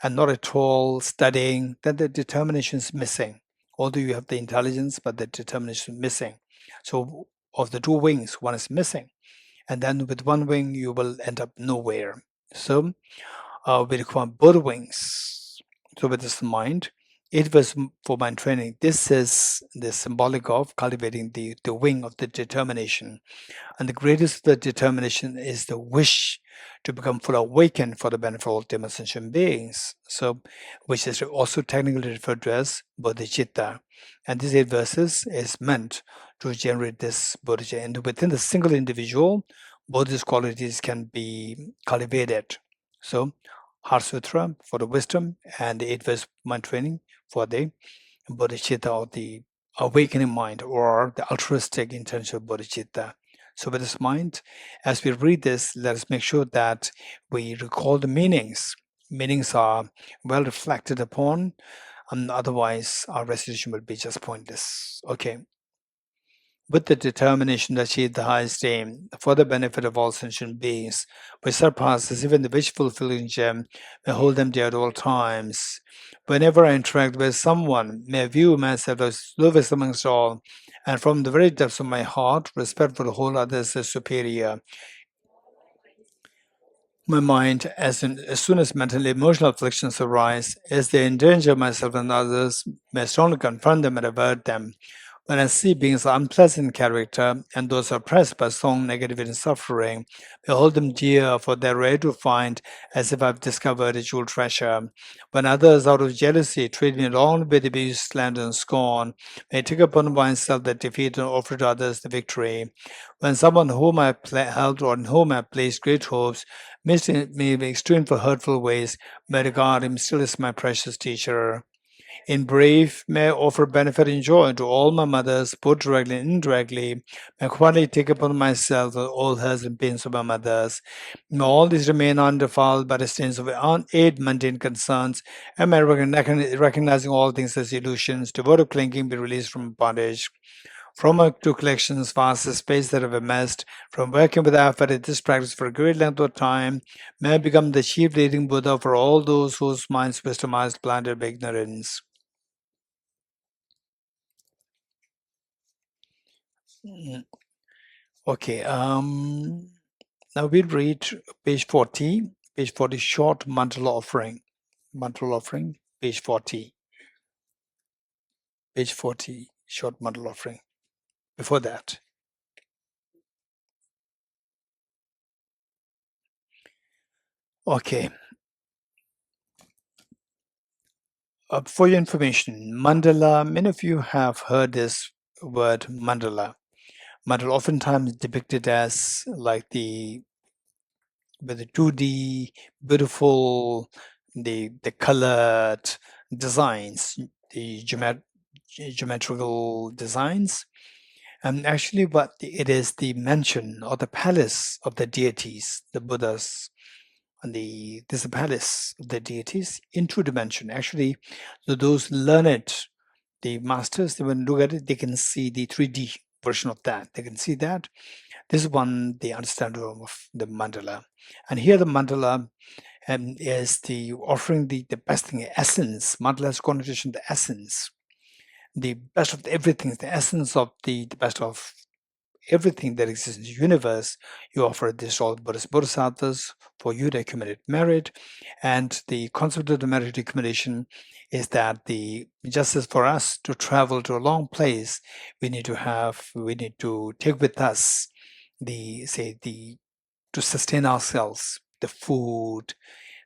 and not at all studying, then the determination is missing. Although you have the intelligence, but the determination is missing. So of the two wings, one is missing. And then with one wing, you will end up nowhere. So we require both wings. So with this in mind, it was for my training. This is the symbolic of cultivating the wing of the determination. And the greatest of the determination is the wish to become fully awakened for the benefit of all human sentient beings. So, which is also technically referred to as Bodhicitta. And these 8 verses is meant to generate this bodhicitta. And within the single individual, both these qualities can be cultivated. So, Heart Sutra for the wisdom and the 8 verse mind training for the bodhicitta, or the awakening mind, or the altruistic intention of bodhicitta. So with this mind, as we read this, let us make sure that we recall the meanings. Meanings are well reflected upon, and otherwise our recitation will be just pointless. Okay. With the determination to achieve the highest aim for the benefit of all sentient beings, which surpasses even the wish-fulfilling gem, may hold them dear at all times. Whenever I interact with someone, may I view myself as lowest amongst all, and from the very depths of my heart, respect for the whole others as superior. my mind, as soon as mental emotional afflictions arise, as they endanger myself and others, may strongly confront them and avert them. When I see beings of unpleasant character and those oppressed by strong negativity and suffering, I hold them dear, for they are rare to find, as if I've discovered a jewel treasure. When others, out of jealousy, treat me wrong with abuse, slander, and scorn, may I take upon myself the defeat and offer to others the victory. When someone whom I helped or in whom I placed great hopes mistreat me in extreme for hurtful ways, may I regard him still as my precious teacher. In brief, may I offer benefit and joy to all my mothers, both directly and indirectly. May I quietly take upon myself all hurts and pains of my mothers. May all these remain undefiled by the stains of eight mundane concerns, and may recognizing all things as illusions, devoid of clinging, be released from bondage. From my two collections, vast the space that I've amassed, from working with effort at this practice for a great length of time, may I become the chief leading Buddha for all those whose minds wisdom is blinded by ignorance. Mm. Okay, now we'll read page 40, short mantle offering. Mantle offering, page 40. Page 40, short mantle offering. Before that. Okay. For your information, mandala, many of you have heard this word mandala. Mandala oftentimes depicted as like with the 2D, beautiful, the colored designs, the geometrical designs. And actually, what it is the mansion or the palace of the deities, the Buddhas, and this is the palace of the deities in two dimension. Actually, so those learned, the masters, they when look at it, they can see the 3D version of that. They can see that. This is one they understand of the mandala. And here the mandala is the offering the best thing, essence. Mandala has connotation, the essence, the best of everything, the essence of the best of everything that exists in the universe. You offer this all Buddhist bodhisattvas for you to accumulate merit. And the concept of the merit accumulation is that the just as for us to travel to a long place, we need to take with us to sustain ourselves, the food,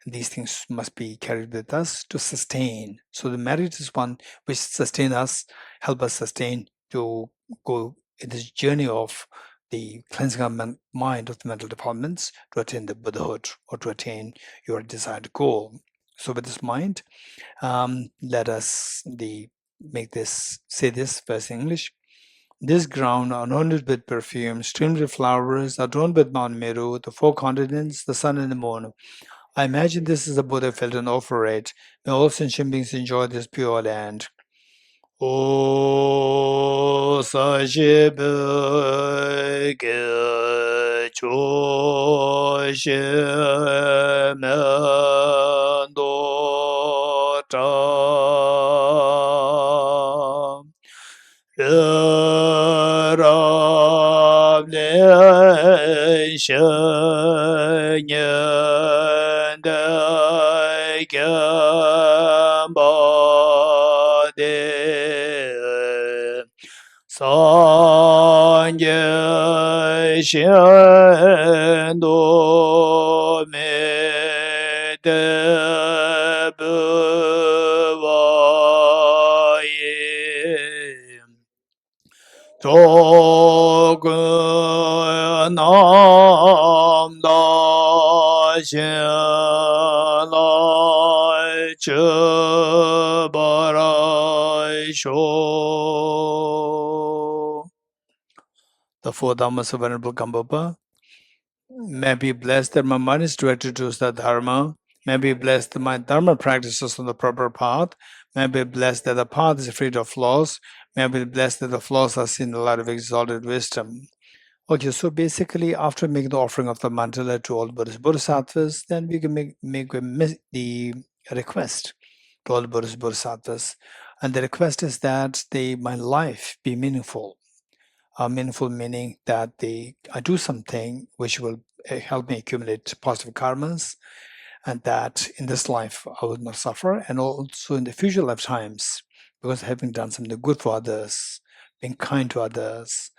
these things must be carried with us to sustain. So the merit is one which sustain us, help us sustain to go in this journey of the cleansing our mind of the mental defilements to attain the Buddhahood or to attain your desired goal. So with this mind, let us say this verse in English. This ground, anointed with perfume, streamed with flowers, adorned with Mount Meru, the four continents, the sun and the moon. I imagine this is a Buddha felt and offer it. May all sentient beings enjoy this pure land. O Sashi Bhege Cho She Mendo Ta Rab Le Shen Yen Dai Gyam Ba De San Ye Shen Do Me De Bu Wa Ye Nam Da Shen Lai Che Barai Sho. The four Dhammas of Venerable Gambapa. May be blessed that my mind is directed towards the Dharma. May be blessed that my Dharma practices on the proper path. May be blessed that the path is free of flaws. May be blessed that the flaws are seen in the light of exalted wisdom. Okay, so basically, after making the offering of the mandala to all Buddhist bodhisattvas, then we can make the request to all Buddhist bodhisattvas. And the request is that my life be meaningful. Meaningful meaning that I do something which will help me accumulate positive karmas, and that in this life I will not suffer, and also in the future lifetimes, because having done something good for others, being kind to others,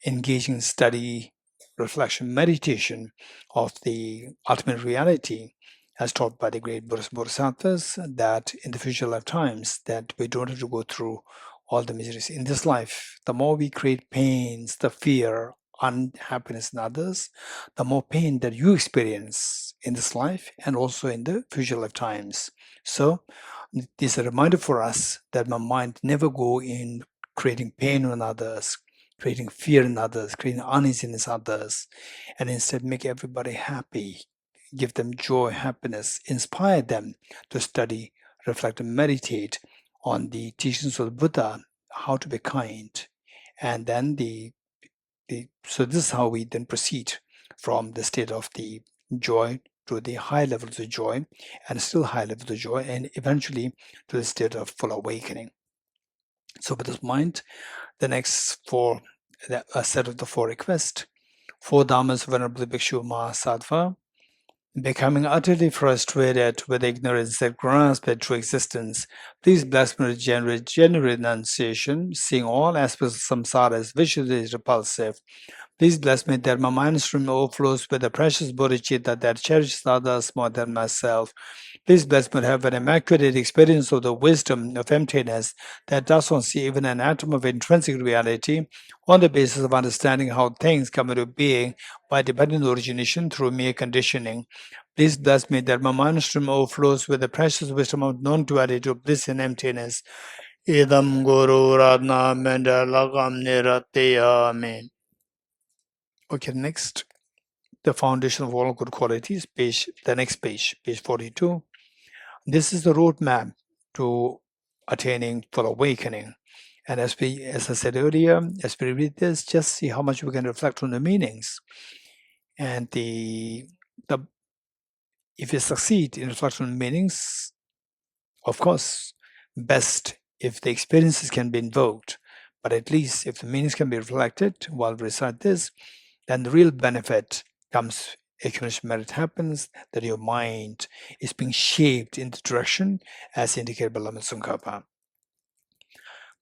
engaging in study, reflection, meditation of the ultimate reality, as taught by the great Buddhist Bodhisattvas, that in the future lifetimes, that we don't have to go through all the miseries in this life. The more we create pains, the fear, unhappiness in others, the more pain that you experience in this life and also in the future lifetimes. So this is a reminder for us that my mind never go in creating pain on others, creating fear in others, creating uneasiness in others, and instead make everybody happy, give them joy, happiness, inspire them to study, reflect, and meditate on the teachings of the Buddha, how to be kind. And then so this is how we then proceed from the state of the joy to the high levels of joy, and still high levels of joy, and eventually to the state of full awakening. So with this mind, the next a set of the four requests. Four Dhammas, Venerable Bhikshu Mahasattva, becoming utterly frustrated with ignorance that grasps at true existence, please bless me with genuine renunciation, seeing all aspects of samsara as visually repulsive. Please bless me that my mind stream overflows with the precious bodhicitta that cherishes others more than myself. Please bless me to have an immaculate experience of the wisdom of emptiness that does not see even an atom of intrinsic reality on the basis of understanding how things come into being by dependent origination through mere conditioning. Please bless me that my mind stream overflows with the precious wisdom of non-duality of bliss and emptiness. Idam Guru Radna Mendalagam Nirateyami. Okay, next, the foundation of all good qualities, the next page 42. This is the roadmap to attaining full awakening. And as I said earlier, as we read this, just see how much we can reflect on the meanings. And if you succeed in reflection on meanings, of course, best if the experiences can be invoked. But at least if the meanings can be reflected while we recite this, then the real benefit comes. Accumulation merit happens, that your mind is being shaped in the direction as indicated by Lama Tsongkhapa.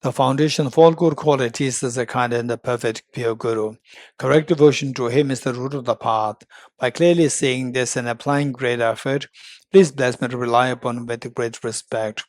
The foundation of all good qualities is the kind and the perfect pure Guru. Correct devotion to him is the root of the path. By clearly seeing this and applying great effort, please bless me to rely upon him with great respect.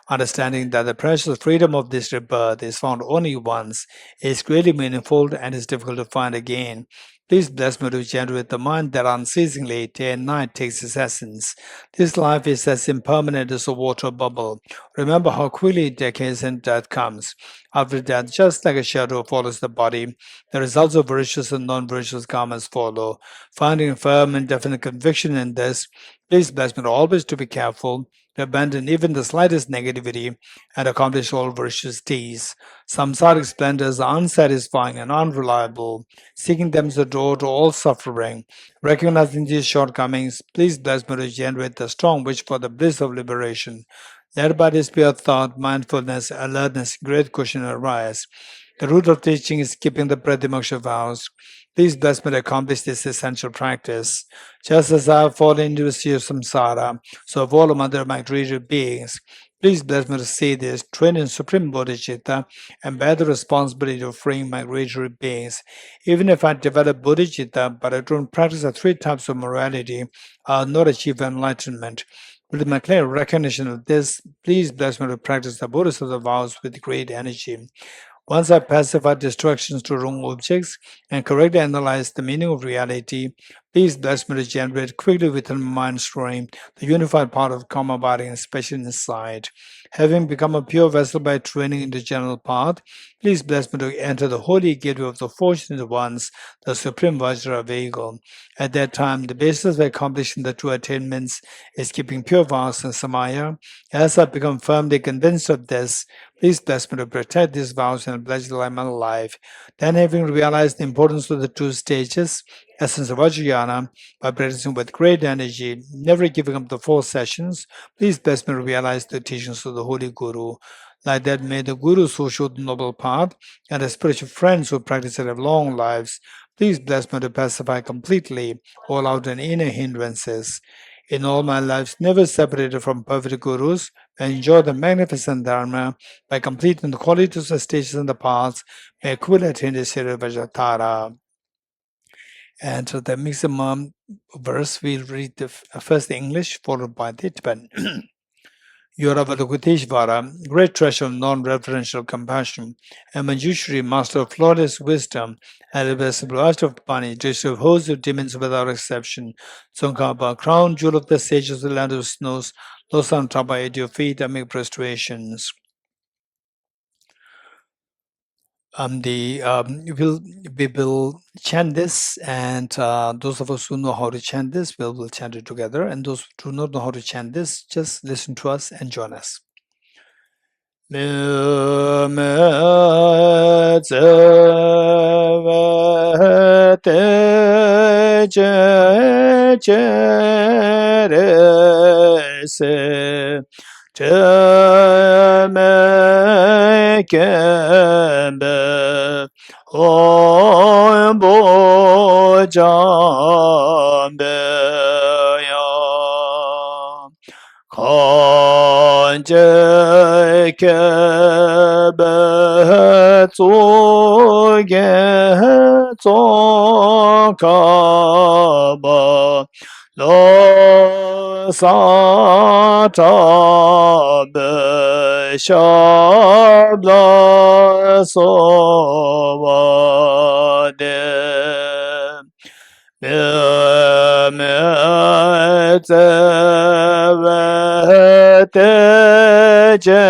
Understanding that the precious freedom of this rebirth is found only once is greatly meaningful and is difficult to find again. Please bless me to generate the mind that unceasingly, day and night, takes its essence. This life is as impermanent as a water bubble. Remember how quickly decays and death comes. After death, just like a shadow follows the body, the results of virtuous and non-virtuous karmas follow. Finding firm and definite conviction in this, please bless me always to be careful, to abandon even the slightest negativity, and accomplish all virtuous deeds. Samsaric splendors are unsatisfying and unreliable. Seeking them is the door to all suffering. Recognizing these shortcomings, please bless me to generate the strong wish for the bliss of liberation. Led by this pure thought, mindfulness, alertness, great cushion arise. The root of teaching is keeping the Pratimoksha vows. Please bless me to accomplish this essential practice. Just as I have fallen into the sea of samsara, so have all of other migrated beings. Please bless me to see this, train in supreme bodhicitta, and bear the responsibility of freeing migratory beings. Even if I develop bodhicitta, but I don't practice the three types of morality, I will not achieve enlightenment. With my clear recognition of this, please bless me to practice the Bodhisattva vows with great energy. Once I pacify distractions to wrong objects and correctly analyze the meaning of reality, please bless me to generate quickly within my mind stream the unified part of karma body and special insight. Having become a pure vessel by training in the general path, please bless me to enter the holy gateway of the fortunate ones, the supreme Vajra vehicle. At that time, the basis of accomplishing the two attainments is keeping pure vows and samaya. As I become firmly convinced of this, please bless me to protect these vows and bless the my life. Then, having realized the importance of the two stages, essence of Vajrayana, by practicing with great energy, never giving up the 4 sessions, please bless me to realize the teachings of the Holy Guru. Like that, may the Gurus who showed the noble path and the spiritual friends who practice it have long lives. Please bless me to pacify completely all outer and inner hindrances. In all my lives, never separated from perfect Gurus, I enjoy the magnificent Dharma by completing the qualities of stages and the paths. May equivalent in the Sri Vajratara. And so the maximum verse, we'll read first the English, followed by the Tibetan. Yoravadokuteshvara, great treasure of non-referential compassion, and Manjushri, master of flawless wisdom, and irreversible master of Pani, judge of hosts of demons without exception, Tsongkhapa, crown jewel of the sages of the land of snows, Losan Trapa at your feet, and make prostrations. We will chant this, and those of us who know how to chant this, will chant it together. And those who do not know how to chant this, just listen to us and join us. Lo sa ta be sha bla so wa de me te ve te je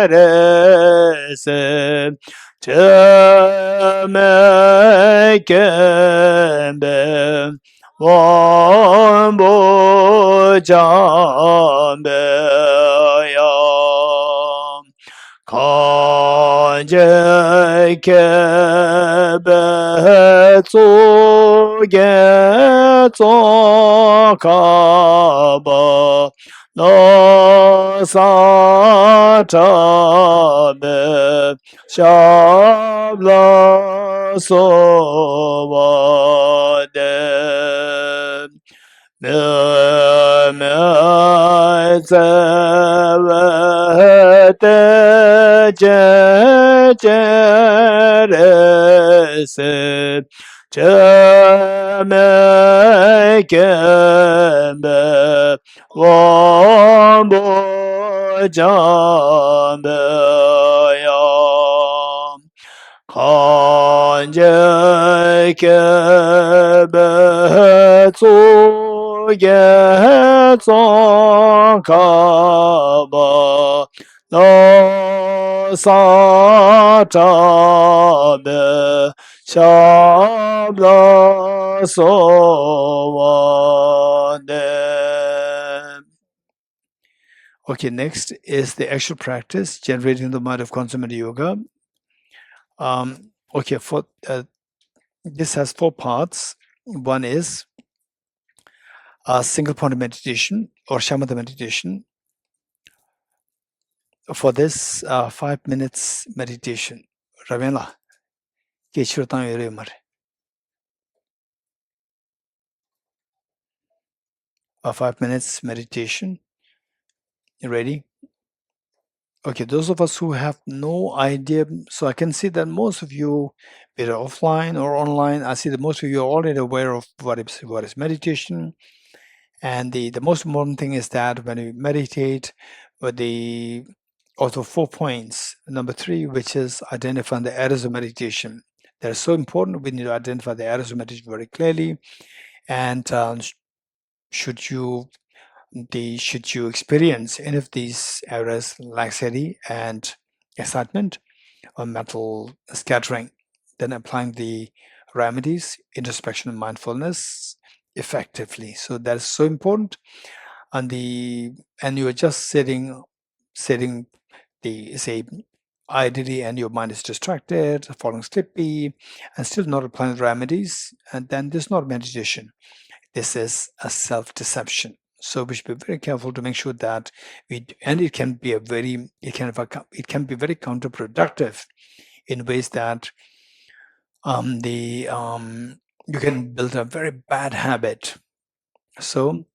re se me ke be Om Bo Jam Be Yam Kan Je Ke Be Tsu Ge Tso Ka Ba No Sa Ta Be Sha Bla So Wa De me te re se me ke be won bo jam be yam kan je ke be tsu ge tso ka ba no sa ta be sha bla so wa de. Okay, next is the actual practice, generating the mind of consummate yoga. Okay, for this has 4 parts. One is a single point meditation or shamatha meditation. For this, 5 minutes meditation. Ravela, geçiyortan yürüyorum. 5 minutes meditation. You ready? Okay, those of us who have no idea, so I can see that most of you, whether offline or online, I see that most of you are already aware of what is meditation. And the most important thing is that when you meditate, with the also 4 points, number 3, which is identifying the errors of meditation. That is so important. We need to identify the errors of meditation very clearly. And should you experience any of these errors, laxity and excitement or mental scattering, then applying the remedies, introspection and mindfulness effectively. So that is so important. And you are just sitting the say idly, and your mind is distracted, falling sleepy, and still not applying the remedies, and then this is not meditation. This is a self-deception. So we should be very careful to make sure that and it can be very counterproductive in ways that you can build a very bad habit. So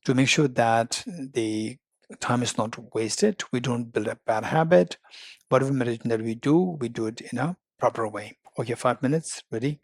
to make sure that the time is not wasted, we don't build a bad habit. Whatever meditation that we do it in a proper way. Okay, 5 minutes, ready?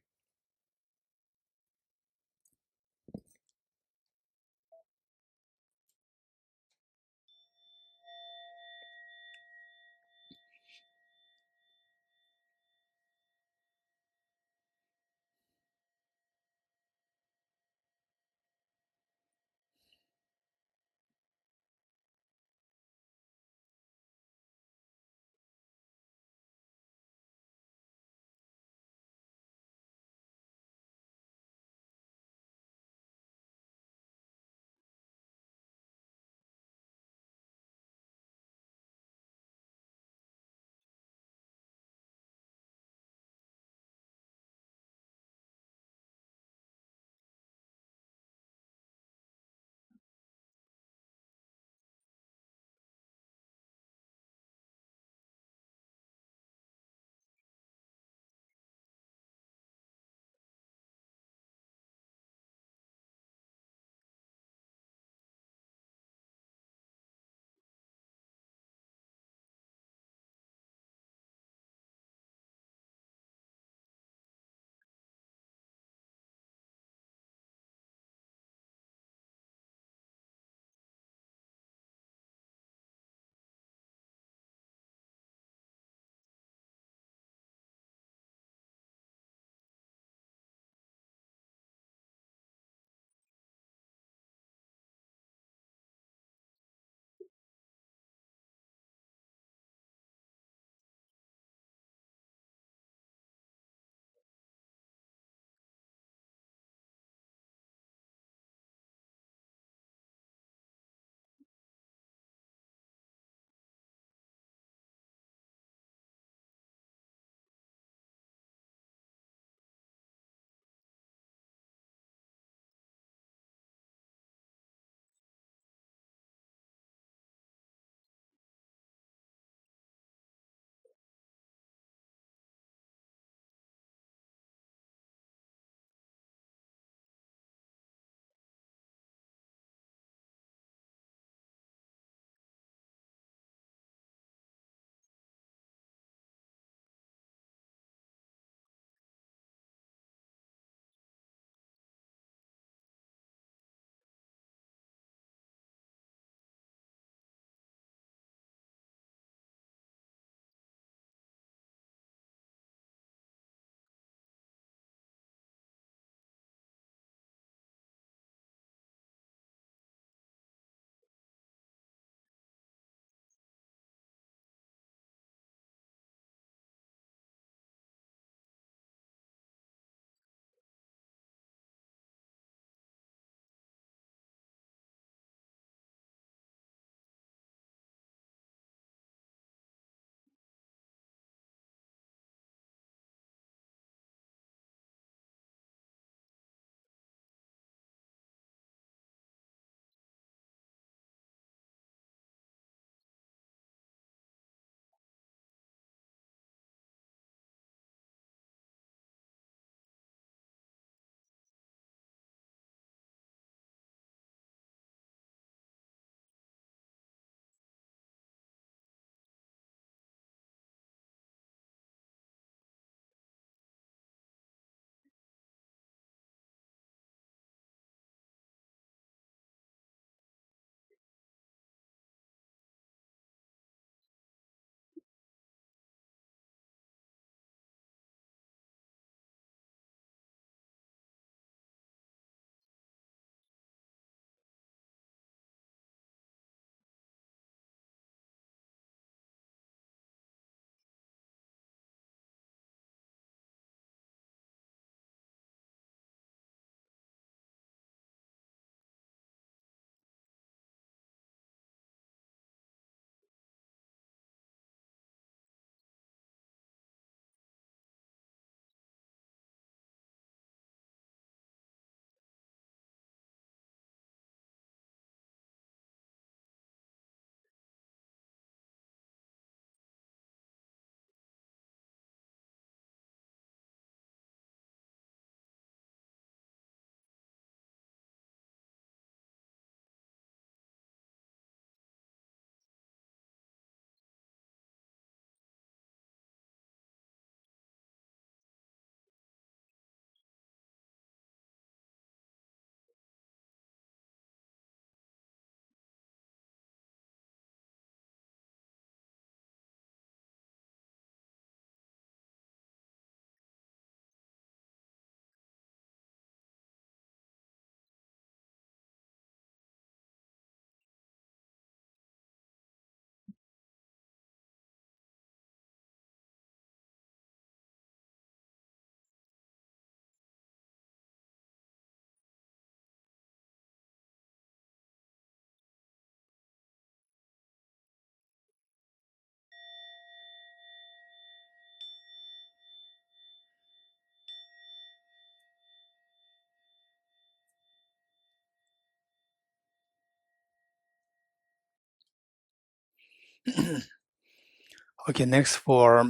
Okay, next for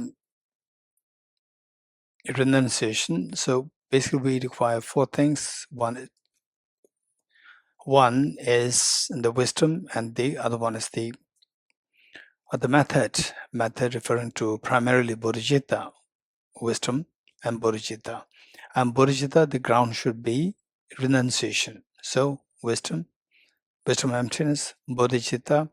renunciation. So basically, we require four things. One is the wisdom, and the other one is the method. Method referring to primarily Bodhicitta, wisdom, and Bodhicitta. And Bodhicitta, the ground should be renunciation. So wisdom, emptiness, Bodhicitta,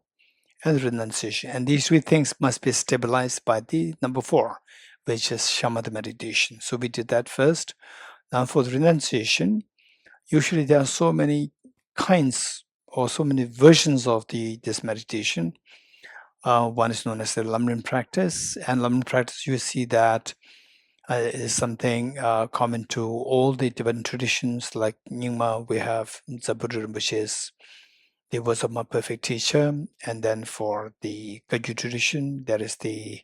and renunciation. And these three things must be stabilized by the number four, which is shamatha meditation. So we did that first. Now for the renunciation, usually there are so many kinds or so many versions of this meditation. One is known as the Lamrim practice, and Lamrim practice you see that is something common to all the Tibetan traditions. Like Nyingma, we have Zaburi Rinpoche's the words of my perfect teacher, and then for the Kagyu tradition, there is the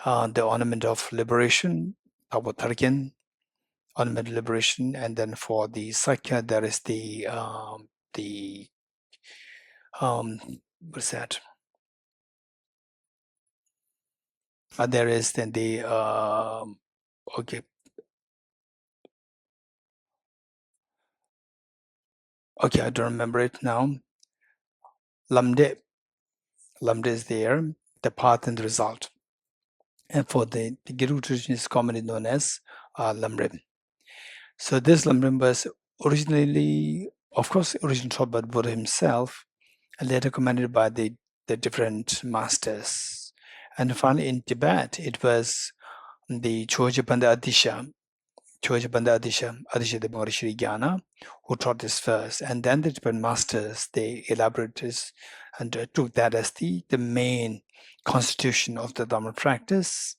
ornament of liberation, Tabo Targyen, ornament of liberation, and then for the Sakya, there is the what's that? There is then the okay. Okay, I don't remember it now. Lamde. Lamde is there, the path and the result. And for the Guru tradition is commonly known as Lamrim. So this Lamrim was originally, of course, originally taught by Buddha himself, and later commended by the different masters. And finally in Tibet, it was the Choja Panda Adisha, Adisha the Maharishi Jnana, who taught this first. And then the Tibetan masters, they elaborated this and took that as the main constitution of the Dharma practice.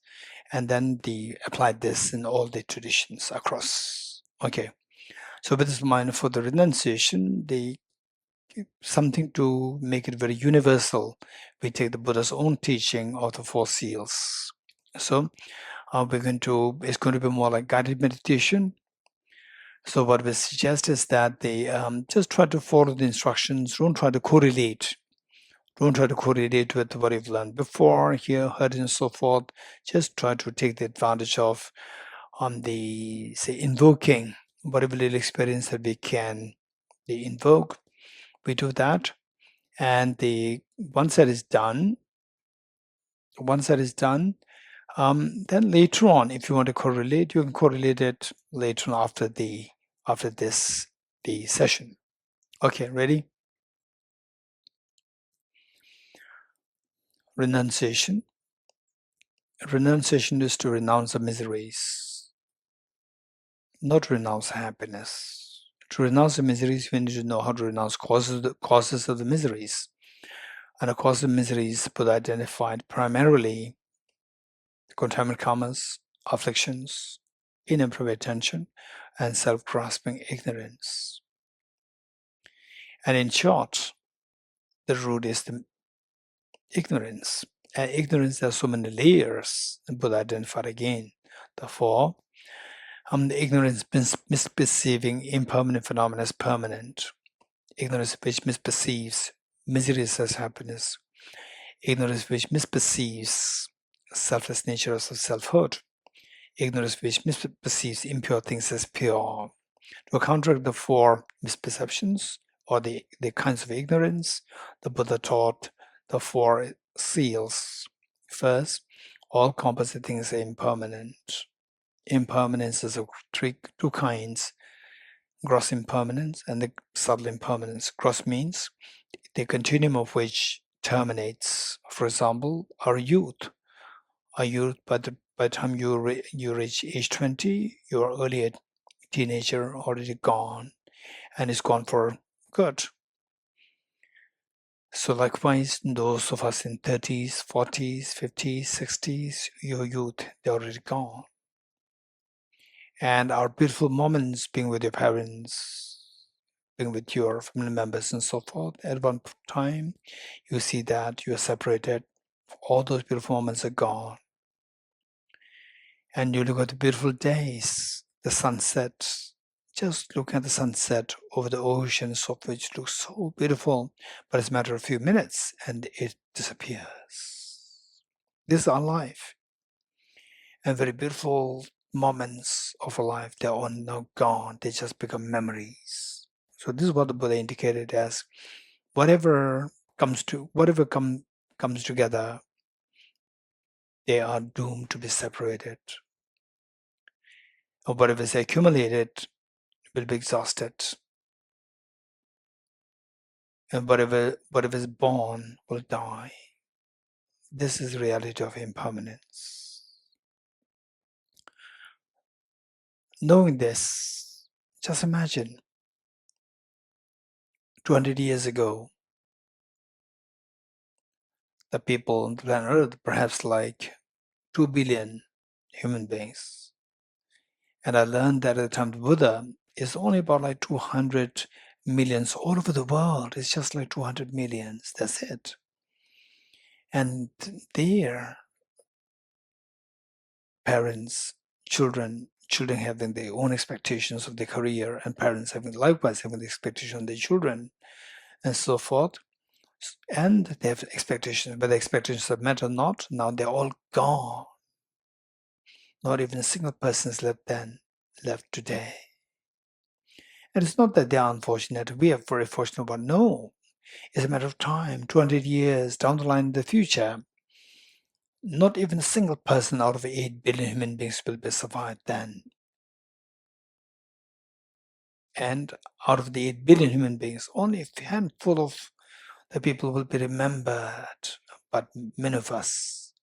And then they applied this in all the traditions across. Okay. So with this in mind, for the renunciation, they something to make it very universal. We take the Buddha's own teaching of the Four Seals. So it's going to be more like guided meditation. So what we suggest is that they just try to follow the instructions. Don't try to correlate. Don't try to correlate with what you've learned before, here, heard, and so forth. Just try to take the advantage of the, say, invoking whatever little experience that we can invoke. We do that. And once that is done, then later on, if you want to correlate, you can correlate it later on after the session. Okay, ready? Renunciation. Renunciation is to renounce the miseries, not renounce happiness. To renounce the miseries, we need to know how to renounce causes of the miseries. And the cause of miseries Buddha identified primarily contaminant karmas, afflictions, inappropriate attention, and self-grasping ignorance. And in short, the root is the ignorance. And ignorance, there are so many layers that Buddha identified again. Therefore, the ignorance misperceiving impermanent phenomena as permanent. Ignorance which misperceives misery as happiness. Ignorance which misperceives selfless nature as selfhood. Ignorance which misperceives impure things as pure. To counteract the four misperceptions or the kinds of ignorance, the Buddha taught the four seals. First, all composite things are impermanent. Impermanence is of two kinds, gross impermanence and the subtle impermanence. Gross means the continuum of which terminates. For example, our youth. Our youth, by the time you reach age 20, your early teenager already gone, and is gone for good. So likewise, those of us in 30s, 40s, 50s, 60s, your youth, they're already gone. And our beautiful moments being with your parents, being with your family members and so forth, at one time, you see that you're separated. All those beautiful moments are gone. And you look at the beautiful days, the sunset, Just look at the sunset over the oceans, of which looks so beautiful, but it's a matter of a few minutes and it disappears. This is our life. And very beautiful moments of our life, they are now gone. They just become memories. So this is what the Buddha indicated as whatever comes together, they are doomed to be separated. Or whatever is accumulated will be exhausted. And whatever is born will die. This is the reality of impermanence. Knowing this, just imagine 200 years ago, the people on planet Earth, perhaps like 2 billion human beings. And I learned that at the time of the Buddha, it's only about like 200 millions all over the world. It's just like 200 millions. That's it. And their parents, children having their own expectations of their career, and parents likewise having the expectation of their children, and so forth. And they have expectations, but the expectations are met or not, now they're all gone. Not even a single person is left today. And it's not that they are unfortunate. We are very fortunate, but no. It's a matter of time, 200 years down the line in the future. Not even a single person out of 8 billion human beings will be survived then. And out of the 8 billion human beings, only a handful of the people will be remembered. But many of us,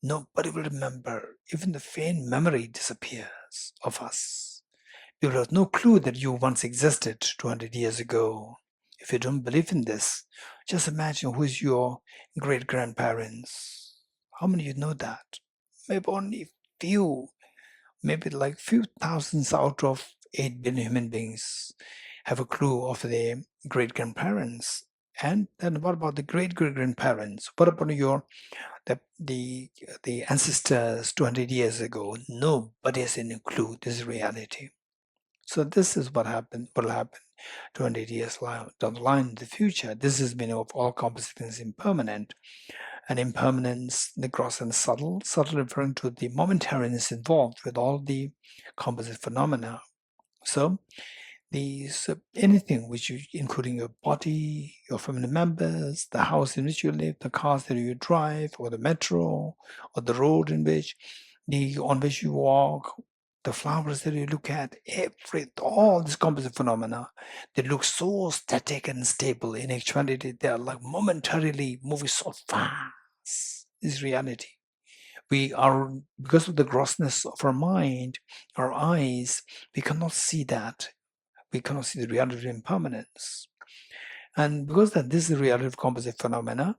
nobody will remember. Even the faint memory disappears of us. You have no clue that you once existed 200 years ago. If you don't believe in this, just imagine who is your great-grandparents. How many of you know that? Maybe only few, maybe like few thousands out of 8 billion human beings have a clue of their great-grandparents. And then what about the great-great-grandparents? What about the ancestors 200 years ago? Nobody has any clue. This is reality. So this is what will happen 200 years down the line in the future. This is meaning of all composite things impermanent. And impermanence, the gross and subtle referring to the momentariness involved with all the composite phenomena. So these anything which you, including your body, your family members, the house in which you live, the cars that you drive, or the metro, or the road on which you walk, the flowers that you look at, all these composite phenomena, they look so static and stable. In actuality, they are like momentarily moving so fast. This is reality. We are, because of the grossness of our mind, our eyes, we cannot see that. We cannot see the reality of impermanence. And because that this is the reality of composite phenomena,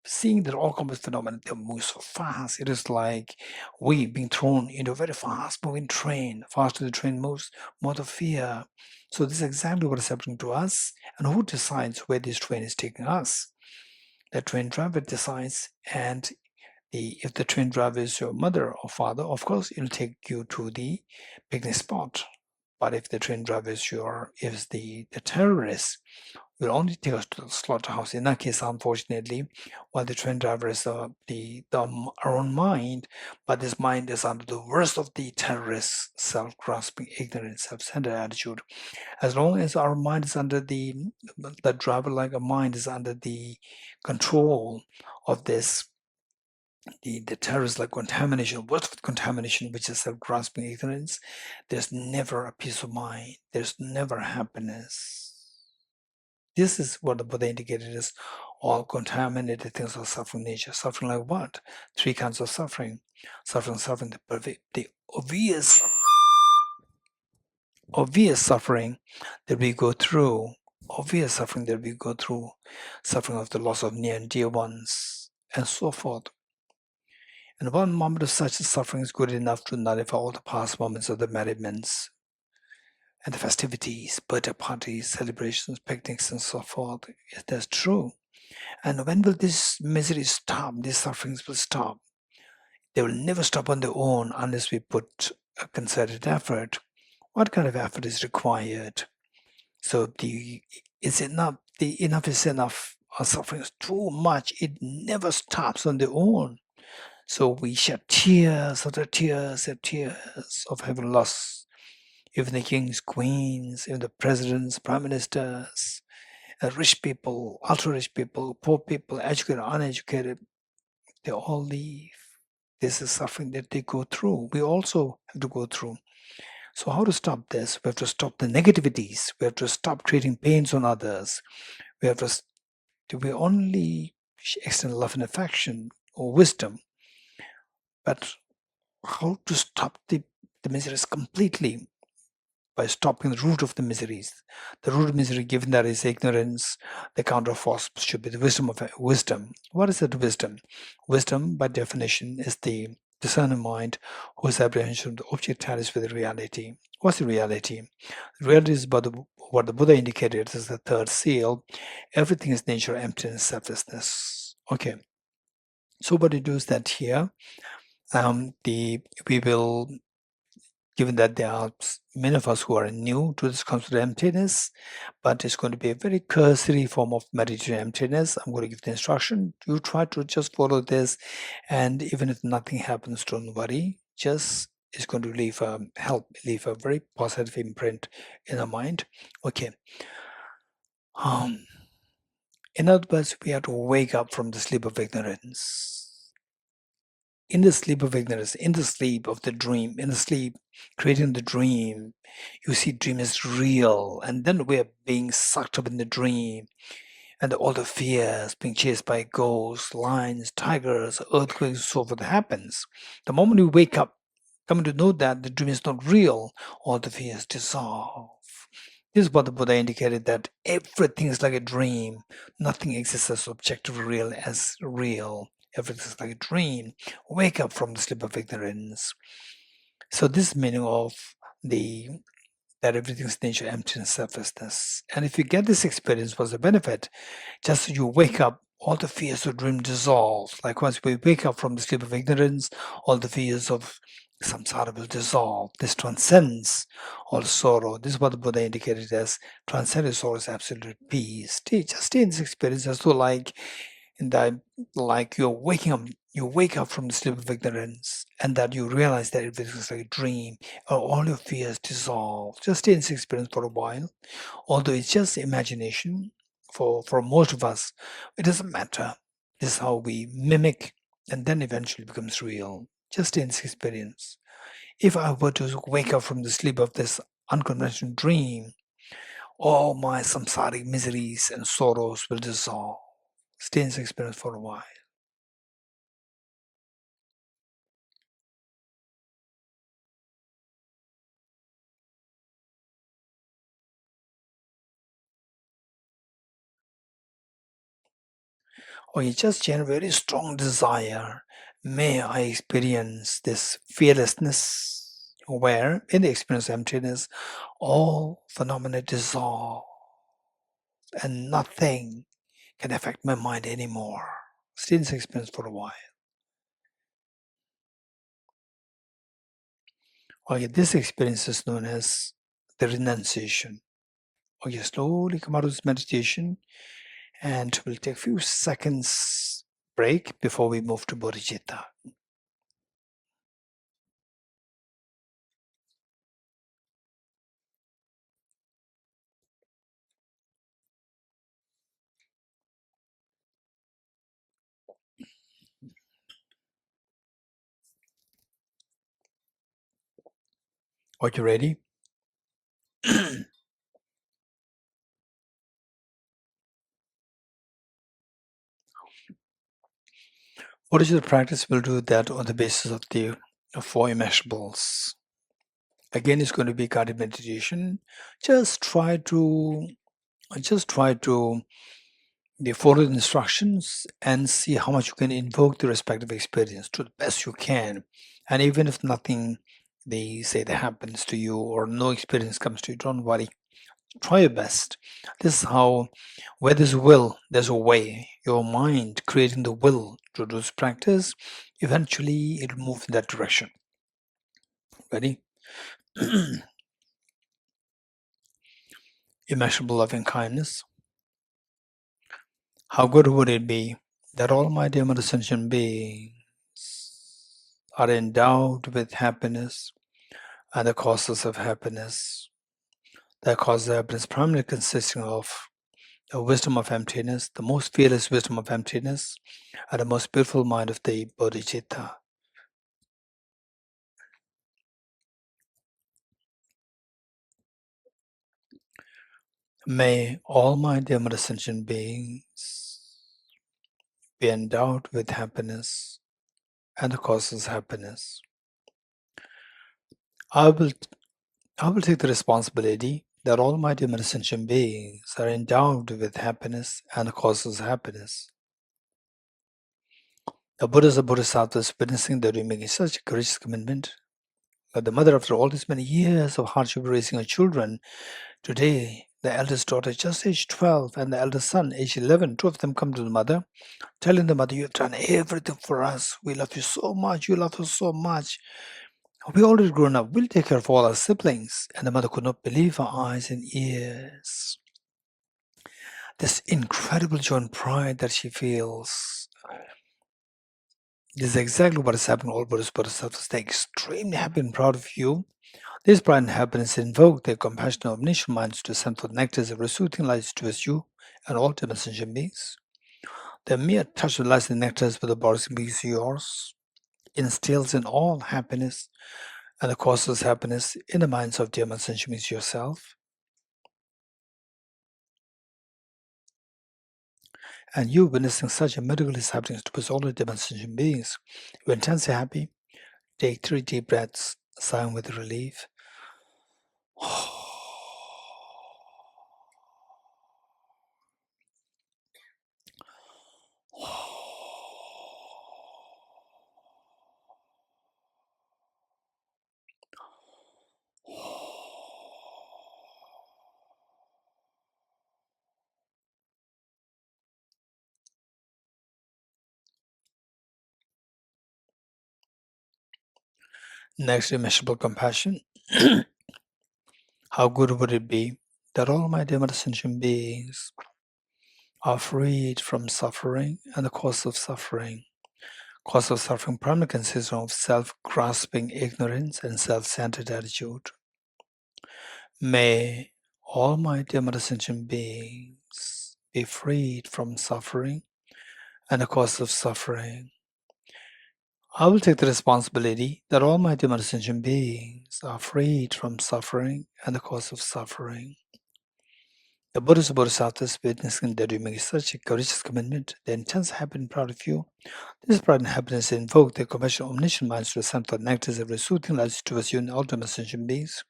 seeing that all composite phenomena, they move so fast, it is like we being thrown into a very fast moving train. Faster the train moves, more the fear. So this is exactly what is happening to us. And who decides where this train is taking us? The train driver decides, and if the train driver is your mother or father, of course it'll take you to the picnic spot. But if the train driver is the terrorist, will only take us to the slaughterhouse. In that case, unfortunately, while the train driver is our own mind, but this mind is under the worst of the terrorists, self-grasping, ignorant, self-centered attitude. As long as our mind is under the driver, like a mind is under the control of this, the terrorist like contamination, worst of contamination, which is self-grasping ignorance, there's never a peace of mind. There's never happiness. This is what the Buddha indicated as all contaminated things of suffering nature. Suffering like what? 3 kinds of suffering. Suffering, the obvious suffering that we go through. Suffering of the loss of near and dear ones, and so forth. And one moment of such suffering is good enough to nullify all the past moments of the merriments and the festivities, birthday parties, celebrations, picnics, and so forth. Yes, that's true. And when will this misery stop? These sufferings will stop. They will never stop on their own unless we put a concerted effort. What kind of effort is required? So is enough. The enough is enough. Our suffering is too much. It never stops on their own. So we shed tears after tears and tears of having lost even the kings, queens, even the presidents, prime ministers, rich people, ultra rich people, poor people, educated, uneducated. They all leave. This is suffering that they go through. We also have to go through. So how to stop this? We have to stop the negativities. We have to stop creating pains on others. We have to we only extend love and affection or wisdom. But how to stop the miseries completely? By stopping the root of the miseries. The root of misery, given that is ignorance, the counterforce should be the wisdom of wisdom. What is that wisdom? Wisdom, by definition, is the discerning mind whose apprehension of the object tallies with the reality. What's the reality? The reality is about what the Buddha indicated as the third seal. Everything is nature, emptiness, selflessness. Okay. So what we do is that here, we will, given that there are many of us who are new to this concept of emptiness, but it's going to be a very cursory form of meditative emptiness. I'm going to give the instruction. You try to just follow this, and even if nothing happens, don't worry. Just it's going to leave leave a very positive imprint in the mind. Okay. In other words, we have to wake up from the sleep of ignorance. In the sleep of ignorance, in the sleep of the dream, in the sleep creating the dream, you see dream is real, and then we are being sucked up in the dream, and all the fears, being chased by ghosts, lions, tigers, earthquakes, so forth happens. The moment we wake up, coming to know that the dream is not real, all the fears dissolve. This is what the Buddha indicated, that everything is like a dream. Nothing exists as objective real as real. Everything is like a dream. Wake up from the sleep of ignorance. So this is meaning of that everything is nature, emptiness, selflessness. And if you get this experience, what's the benefit? Just as you wake up, all the fears of dream dissolve. Like once we wake up from the sleep of ignorance, all the fears of samsara will dissolve. This transcends all sorrow. This is what the Buddha indicated as transcendent sorrow is absolute peace. Just stay in this experience as though like you're waking up, you wake up from the sleep of ignorance, and that you realize that everything is like a dream, or all your fears dissolve. Just stay in this experience for a while. Although it's just imagination, for most of us, it doesn't matter. This is how we mimic, and then eventually becomes real. Just stay in this experience. If I were to wake up from the sleep of this unconventional dream, all my samsaric miseries and sorrows will dissolve. Stay in this experience for a while. Or you just generate a very strong desire. May I experience this fearlessness, where in the experience of emptiness, all phenomena dissolve and nothing can affect my mind anymore. Stay in this experience for a while. Okay, this experience is known as the renunciation. Okay, slowly come out of this meditation, and we'll take a few seconds break before we move to Bodhicitta. Are you ready? Bodhicitta practice will do that on the basis of the four immeasurables. Again, it's going to be guided meditation. Just try to follow the instructions and see how much you can invoke the respective experience to the best you can. And even if nothing they say that happens to you or no experience comes to you, don't worry. Try your best. This is how, where there's a will, there's a way. Your mind creating the will to do this practice, eventually it'll move in that direction. Ready? immeasurable loving kindness. How good would it be that all my dear mother sentient beings are endowed with happiness and the causes of happiness. That cause of happiness primarily consisting of the wisdom of emptiness, the most fearless wisdom of emptiness, and the most beautiful mind of the Bodhicitta. May all my dear mother sentient beings be endowed with happiness and the causes of happiness. I will take the responsibility that all my dear sentient beings are endowed with happiness and the causes of happiness. The Buddhas and Bodhisattvas witnessing that we're making such a courageous commitment, that the mother, after all these many years of hardship raising her children, today the eldest daughter just aged 12 and the eldest son aged 11, two of them come to the mother, telling the mother, "You've done everything for us. We love you so much. You love us so much. We already grown up. We'll take care of all our siblings." And the mother could not believe her eyes and ears. This incredible joy and pride that she feels. This is exactly what is happening to all Buddhist Bodhisattvas. They're extremely happy and proud of you. This pride and happiness invoke their compassionate omniscient minds to send forth nectars of soothing lights towards you and all sentient beings. The mere touch of lights and nectars with the bodies beings yours instills in all happiness and causes happiness in the minds of dear sentient beings yourself. And you witnessing such a miracle is happening towards all the dear sentient beings. You're intensely happy. Take 3 deep breaths, sighing with relief. Next, immeasurable compassion. How good would it be that all my dear sentient beings are freed from suffering and the cause of suffering. Cause of suffering primarily consists of self-grasping ignorance and self-centered attitude. May all my dear sentient beings be freed from suffering and the cause of suffering. I will take the responsibility that all my dear sentient beings are freed from suffering and the cause of suffering. The Buddhas and Bodhisattvas witnessing that you make such a courageous commitment, the intense happiness and proud of you. This pride and happiness invoke their compassionate omniscient minds to send forth nectars of soothing lights towards you and ultimate sentient beings.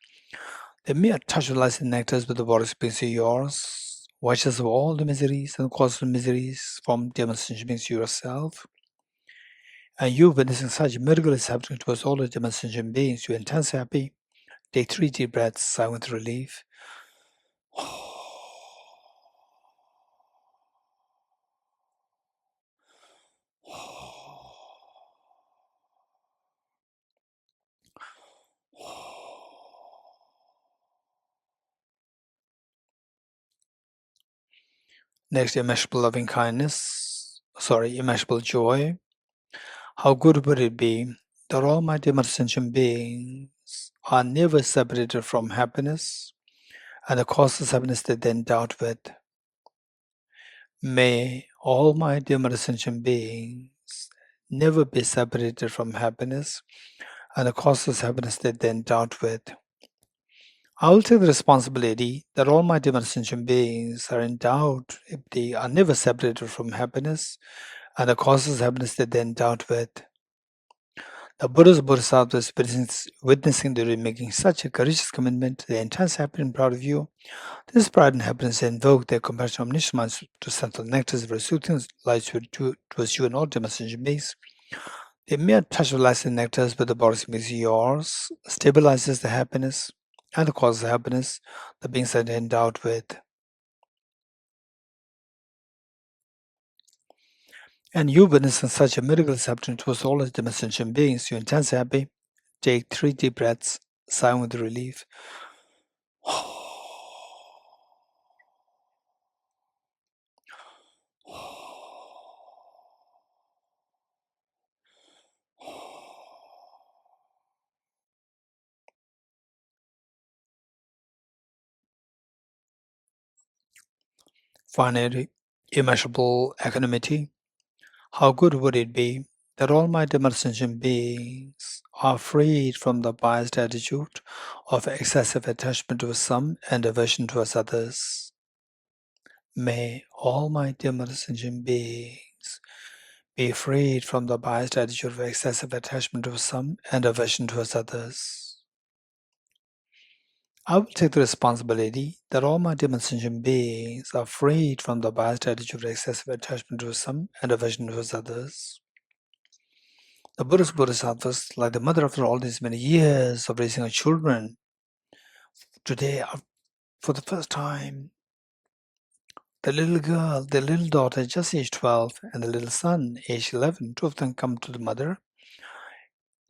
The mere touch of lights and nectars with the bodies beings yours, washes of all the miseries and causes of miseries from dear sentient beings yourself. And you witnessing such a miracle is happening towards all the dear sentient beings. You're intensely happy. Take 3 deep breaths, sigh with relief. Next, immeasurable loving kindness. Immeasurable joy. How good would it be that all my dear sentient beings are never separated from happiness and the causes of happiness that they endowed with. May all my dear sentient beings never be separated from happiness and the causes of happiness that they endowed with. I will take the responsibility that all my dear sentient beings are endowed, if they are never separated from happiness and the causes of happiness that they endowed with. The Buddha's Bodhisattvas witnessing that you're making such a courageous commitment, the intense happiness and proud of you. This pride and happiness invoke their compassion omniscient minds to send the nectars of soothing lights towards you and all dear sentient beings. The mere touch of lights and nectars with the bodies makes yours, stabilizes the happiness and the cause of happiness the beings are endowed with. And you witnessing such a miracle is happening towards all the dear sentient beings. You're intensely happy. Take 3 deep breaths, sighing with relief. finite, immeasurable equanimity, how good would it be that all my dim sentient beings are freed from the biased attitude of excessive attachment to some and aversion towards others. May all my dim sentient beings be freed from the biased attitude of excessive attachment to some and aversion towards others. I will take the responsibility that all my dim sentient beings are freed from the biased attitude of excessive attachment to some and aversion towards others. The Buddhist Bodhisattvas, like the mother after all these many years of raising her children, today, for the first time, the little girl, the little daughter, just aged 12, and the little son, aged 11, two of them come to the mother,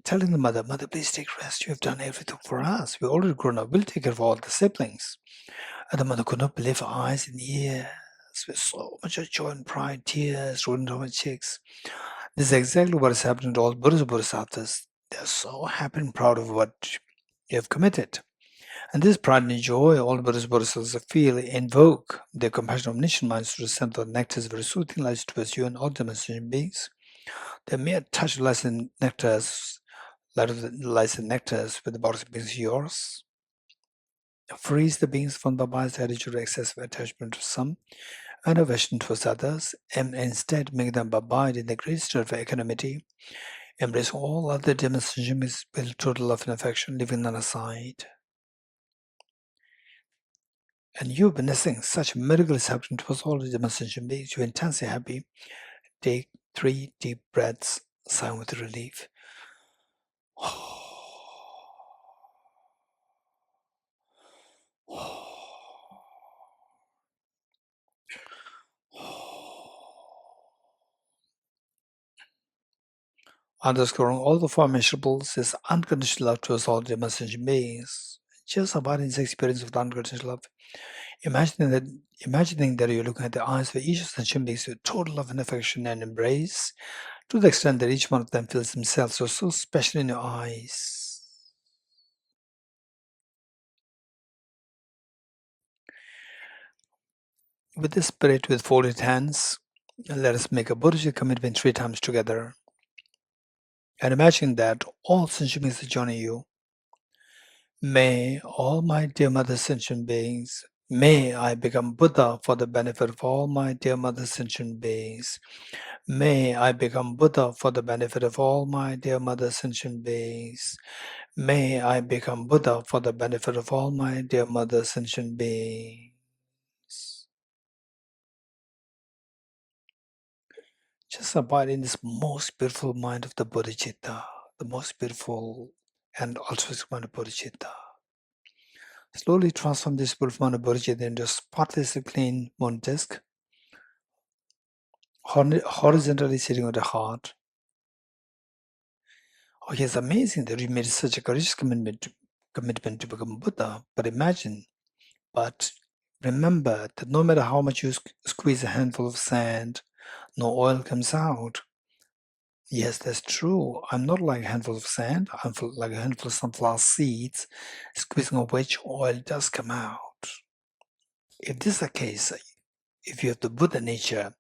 telling the mother, "Mother, please take rest. You have done everything for us. We're already grown up. We'll take care of all the siblings." And the mother could not believe her eyes and ears. With so much of joy and pride, tears rolling down her cheeks. This is exactly what is happening to all Buddhist Bodhisattvas. They're so happy and proud of what they have committed. And this pride and joy all Buddhist Bodhisattvas feel invoke their compassion omniscient minds to descend the nectars very soothing lies towards you and all dimensional beings. Their mere touch lies in nectars, lies in nectars with the bodies of beings yours. Frees the beings from the biased attitude of excessive attachment to some and aversion towards others, and instead make them abide in the great state of equanimity, embrace all other demonstrations with total love and affection, leaving none aside. And you're witnessing such miracles happening towards all the demonstration beings. You're intensely happy. Take 3 deep breaths, sigh with relief. Underscoring all the four measurables is unconditional love towards all demonstration beings. Just abide in this experience of the unconditional love. Imagining that you're looking at the eyes of each sentient being with total love and affection and embrace, to the extent that each one of them feels themselves so special in your eyes. With this spirit, with folded hands, let us make a Bodhicitta commitment 3 times together. And imagine that all sentient beings join you. May all my dear mother sentient beings, may I become Buddha for the benefit of all my dear mother sentient beings. May I become Buddha for the benefit of all my dear mother sentient beings. May I become Buddha for the benefit of all my dear mother sentient beings. Just abide in this most beautiful mind of the Bodhicitta, the most beautiful and altruistic mind of Bodhicitta. Slowly transform this beautiful mind of Bodhicitta into a spotlessly clean moon disk, horizontally sitting on the heart. Oh, it's amazing that you made such a courageous commitment to become Buddha. But remember that no matter how much you squeeze a handful of sand, no oil comes out. Yes, that's true. I'm not like a handful of sand. I'm like a handful of sunflower seeds, squeezing of which oil does come out. If this is the case, if you have the Buddha nature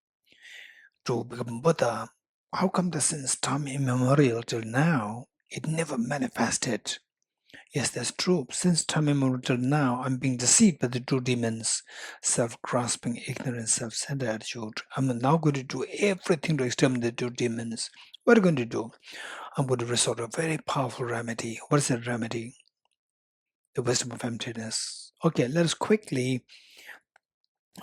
to become Buddha, how come that since time immemorial till now, it never manifested? Yes, that's true. Since time immemorial till now, I'm being deceived by the two demons, self-grasping, ignorant, self-centered attitude. I'm now going to do everything to exterminate the two demons. What are you going to do? I'm going to resort to a very powerful remedy. What is that remedy? The wisdom of emptiness. Okay, let us quickly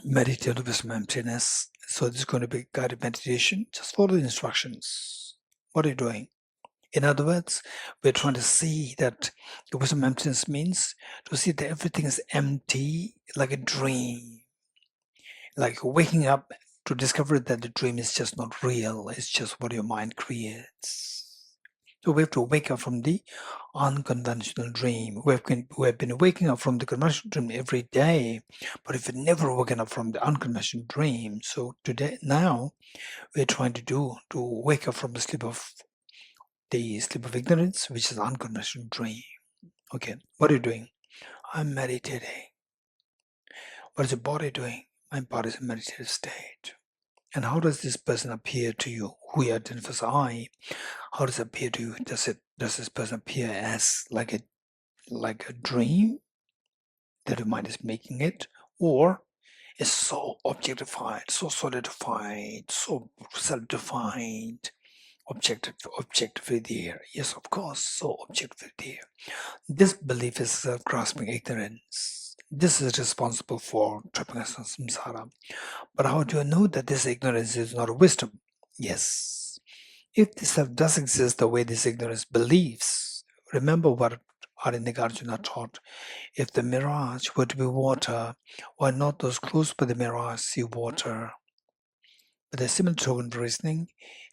meditate on the wisdom of emptiness. So this is going to be guided meditation. Just follow the instructions. What are you doing? In other words, we're trying to see that the wisdom of emptiness means to see that everything is empty like a dream. Like waking up to discover that the dream is just not real. It's just what your mind creates. So we have to wake up from the unconventional dream. We have been waking up from the conventional dream every day, but we've never woken up from the unconventional dream. So now, we're trying to wake up from the sleep of ignorance, which is unconventional dream. Okay, what are you doing? I'm meditating. What is your body doing? My body is a meditative state. And how does this person appear to you? Who you identify as I? How does it appear to you? Does this person appear as like a dream that your mind is making it, or is so objectified, so solidified, so self-defined, objectively there? Yes, of course, so objectively there. This belief is self-grasping ignorance. This is responsible for trapping us in samsara. But how do I know that this ignorance is not a wisdom? Yes. If the self does exist the way this ignorance believes, remember what Nagarjuna taught. If the mirage were to be water, why not those close by the mirage see water? But a similar token of reasoning,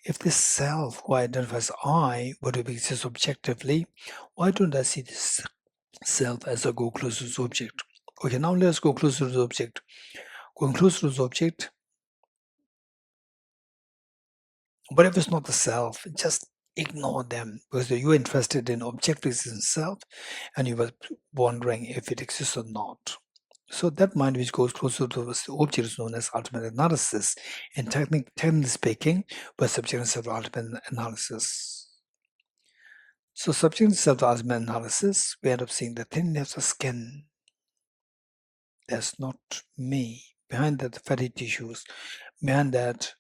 if this self who identifies I were to exist objectively, why don't I see this self as I go closer to the object? Okay, now let's go closer to the object. Going closer to the object, but if it's not the self, just ignore them because you're interested in object existence self and you were wondering if it exists or not. So that mind which goes closer to the object is known as ultimate analysis. And technically speaking, by subject self ultimate analysis. So subject self ultimate analysis, we end up seeing the thin layers of skin. That's not me. Behind that, the fatty tissues. Behind that,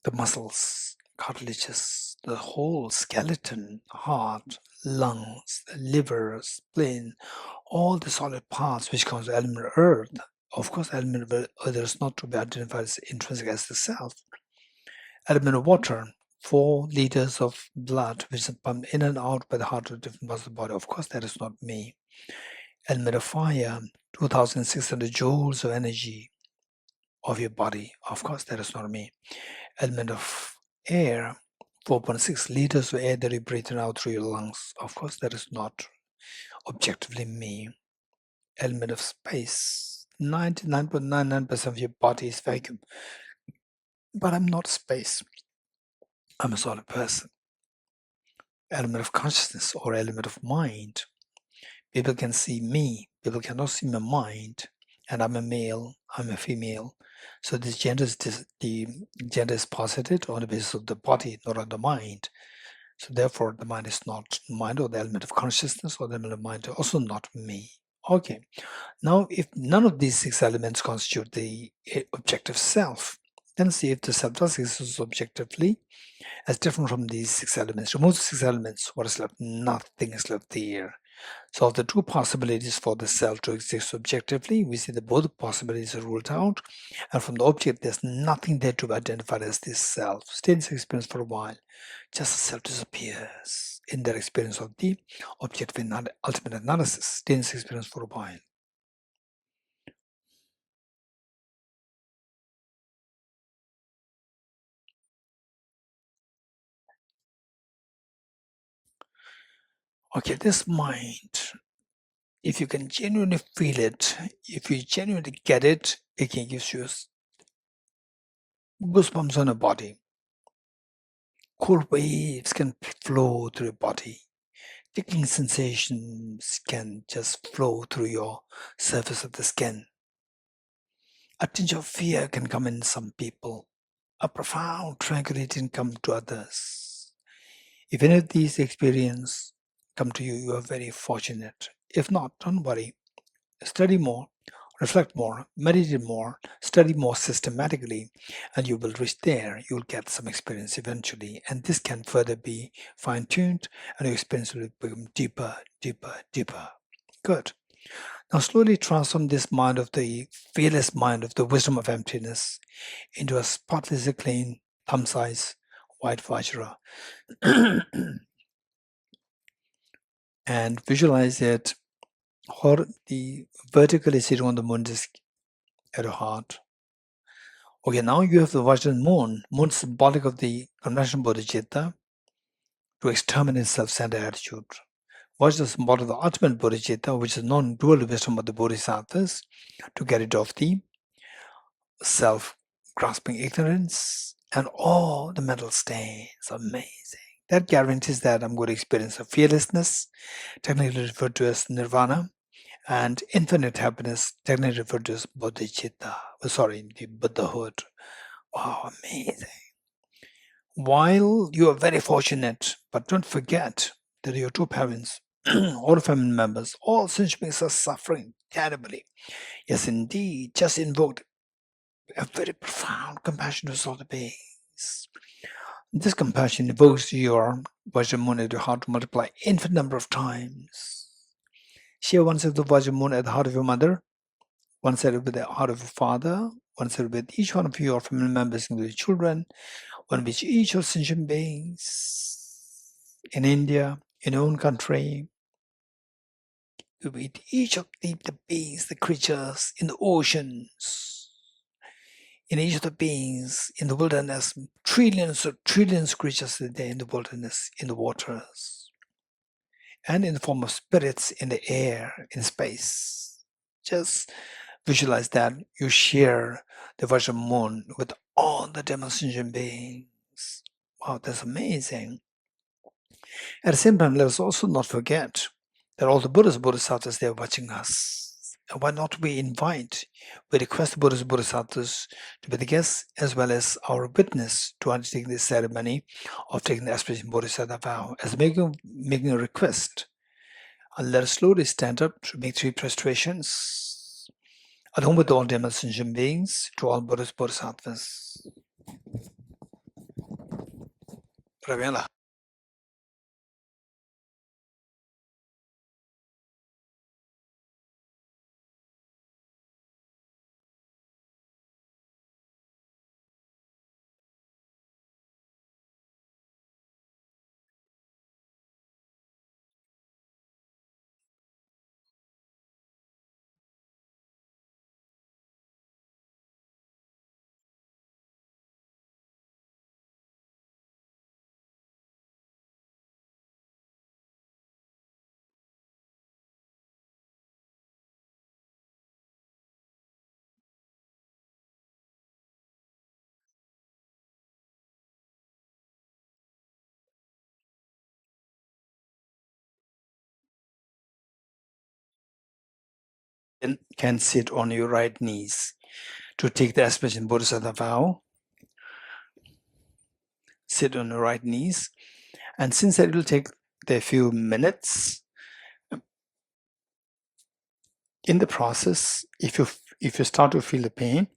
the muscles, cartilages, the whole skeleton, heart, lungs, the liver, spleen, all the solid parts which comes to element of earth. Of course, element of earth is not to be identified as intrinsic as the self. Element of water, 4 liters of blood which is pumped in and out by the heart of different parts of the body. Of course, that is not me. Element of fire, 2,600 joules of energy of your body. Of course, that is not me. Element of air, 4.6 liters of air that you breathe in out through your lungs. Of course, that is not objectively me. Element of space, 99.99% of your body is vacuum. But I'm not space. I'm a solid person. Element of consciousness or element of mind. People can see me. People cannot see my mind. And I'm a male. I'm a female. So this the gender is posited on the basis of the body, not on the mind. So therefore, the mind is not mind, or the element of consciousness or the element of mind, also not me. Okay. Now, if none of these 6 elements constitute the objective self, then see if the self does exist objectively as different from these 6 elements. Remove the 6 elements, what is left? Nothing is left there. So of the 2 possibilities for the self to exist objectively, we see that both possibilities are ruled out, and from the object there's nothing there to be identified as this self. Stay in this experience for a while, just the self disappears in that experience of the objective and ultimate analysis. Stay in this experience for a while. Okay, this mind, if you can genuinely feel it, if you genuinely get it, it can give you goosebumps on your body. Cool waves can flow through your body. Tickling sensations can just flow through your surface of the skin. A tinge of fear can come in some people. A profound tranquility can come to others. If any of these experiences come to you, you are very fortunate. If not, don't worry. Study more, reflect more, meditate more, study more systematically, and you will reach there. You'll get some experience eventually, and this can further be fine-tuned, and your experience will become deeper, deeper, deeper. Good. Now slowly transform this mind of the fearless mind of the wisdom of emptiness into a spotlessly clean, thumb-size white Vajra. And visualize it vertically sitting on the moon disk at your heart. Okay, now you have the Vajra moon. Moon symbolic of the conventional Bodhicitta to exterminate self-centered attitude. Vajra is symbolic of the ultimate Bodhicitta, which is non-dual wisdom of the Bodhisattvas, to get rid of the self-grasping ignorance and all the mental stains. Amazing. That guarantees that I'm going to experience a fearlessness, technically referred to as nirvana, and infinite happiness, technically referred to as Bodhicitta. The Buddhahood. Wow, amazing. While you are very fortunate, but don't forget that your two parents, all family members, all sentient beings are suffering terribly. Yes, indeed, just invoked a very profound compassion to all the beings. This compassion evokes your Vajramoon at your heart to multiply infinite number of times. Share one side of the Vajramoon at the heart of your mother, one side with the heart of your father, one side with each one of your family members, including children, one with each of sentient beings in India, in your own country, with each of the beings, the creatures in the oceans, in each of the beings in the wilderness, trillions of creatures are there in the wilderness, in the waters, and in the form of spirits in the air, in space. Just visualize that you share the Vajramoon with all the demonstration beings. Wow, that's amazing. At the same time, let us also not forget that all the Buddhas, Bodhisattvas, they're watching us. And why not we request the Buddhas, Bodhisattvas to be the guests as well as our witness to undertaking this ceremony of taking the aspiration Bodhisattva vow. As making a request, and let us slowly stand up to make 3 prostrations, along with all demonstration beings, to all Buddhas, Bodhisattvas. Ravela. Can sit on your right knees to take the aspiration Bodhisattva vow. Sit on your right knees, and since it will take a few minutes, in the process, if you start to feel the pain,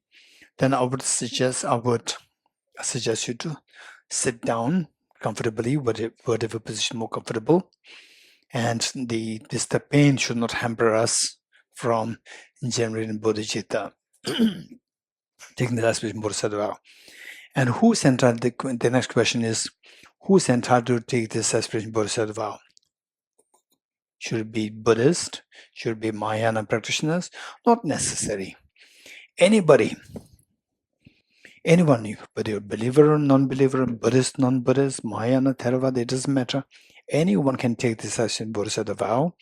then I would suggest you to sit down comfortably, whatever position more comfortable, and the pain should not hamper us from generating bodhicitta, taking the aspiration bodhisattva vow. And who's entitled? The next question is, who's entitled to take this aspiration bodhisattva vow? Should it be Buddhist? Should it be Mahayana practitioners? Not necessary. Anyone, whether you're a believer or non-believer, Buddhist, non-Buddhist, Mahayana, Theravada, it doesn't matter. Anyone can take this aspiration bodhisattva vow.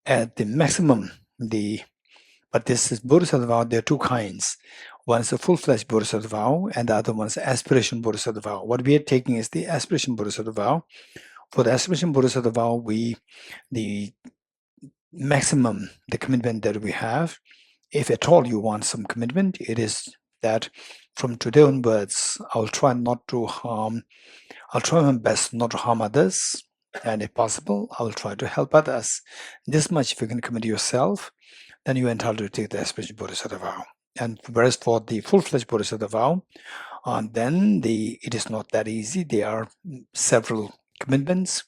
At the maximum, but this is bodhisattva vow. There are 2 kinds. One is a full-fledged bodhisattva vow, and the other one is aspiration bodhisattva vow. What we are taking is the aspiration bodhisattva vow. For the aspiration bodhisattva vow, the maximum, the commitment that we have, if at all you want some commitment, it is that from today onwards, I'll try my best not to harm others, and if possible, I will try to help others. This much, if you can commit yourself, then you're entitled to take the aspiration bodhisattva vow. And whereas for the full-fledged bodhisattva vow, then it is not that easy. There are several commitments,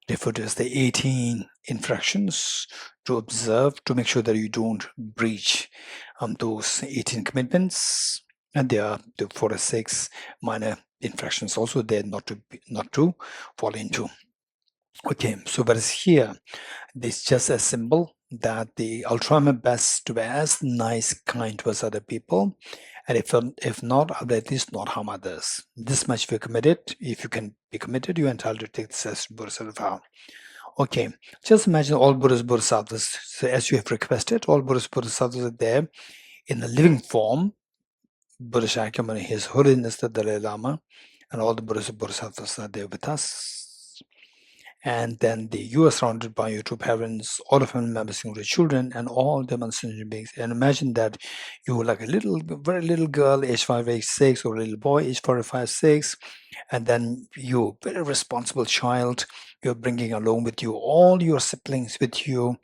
referred to as the 18 infractions to observe to make sure that you don't breach those 18 commitments. And there are the 4 or 6 minor infractions also there not to fall into. Okay, so whereas here, it's just a symbol that I'll try my best to be as nice, kind towards other people. And if not, I'll at least not harm others. This much if you're committed. If you can be committed, you're entitled to take this as Bodhisattva vow. Okay, just imagine all Buddhas, Bodhisattvas. So as you have requested, all Buddhas, Bodhisattvas are there in the living form. Buddha Shakyamuni, His Holiness the Dalai Lama, and all the Buddhas, Bodhisattvas are there with us. And then you are surrounded by your two parents, all the family members, including children, and all the sentient beings. And imagine that you were like a very little girl, age 5, age 6, or a little boy, age 4, 5, 6, and then you, very responsible child, you're bringing along with you all your siblings with you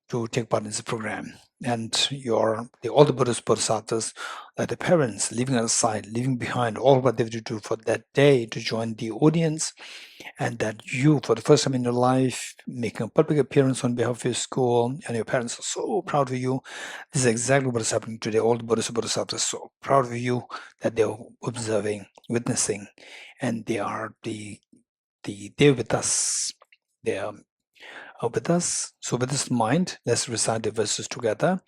to take part in this program. And all the Buddhist Bodhisattvas, like the parents, leaving aside, leaving behind all what they have to do for that day to join the audience, and that you, for the first time in your life, making a public appearance on behalf of your school, and your parents are so proud of you. This is exactly what is happening today. All the Buddhist Bodhisattvas are so proud of you that they're observing, witnessing, and they're with us. They're with us. So with this mind, let's recite the verses together,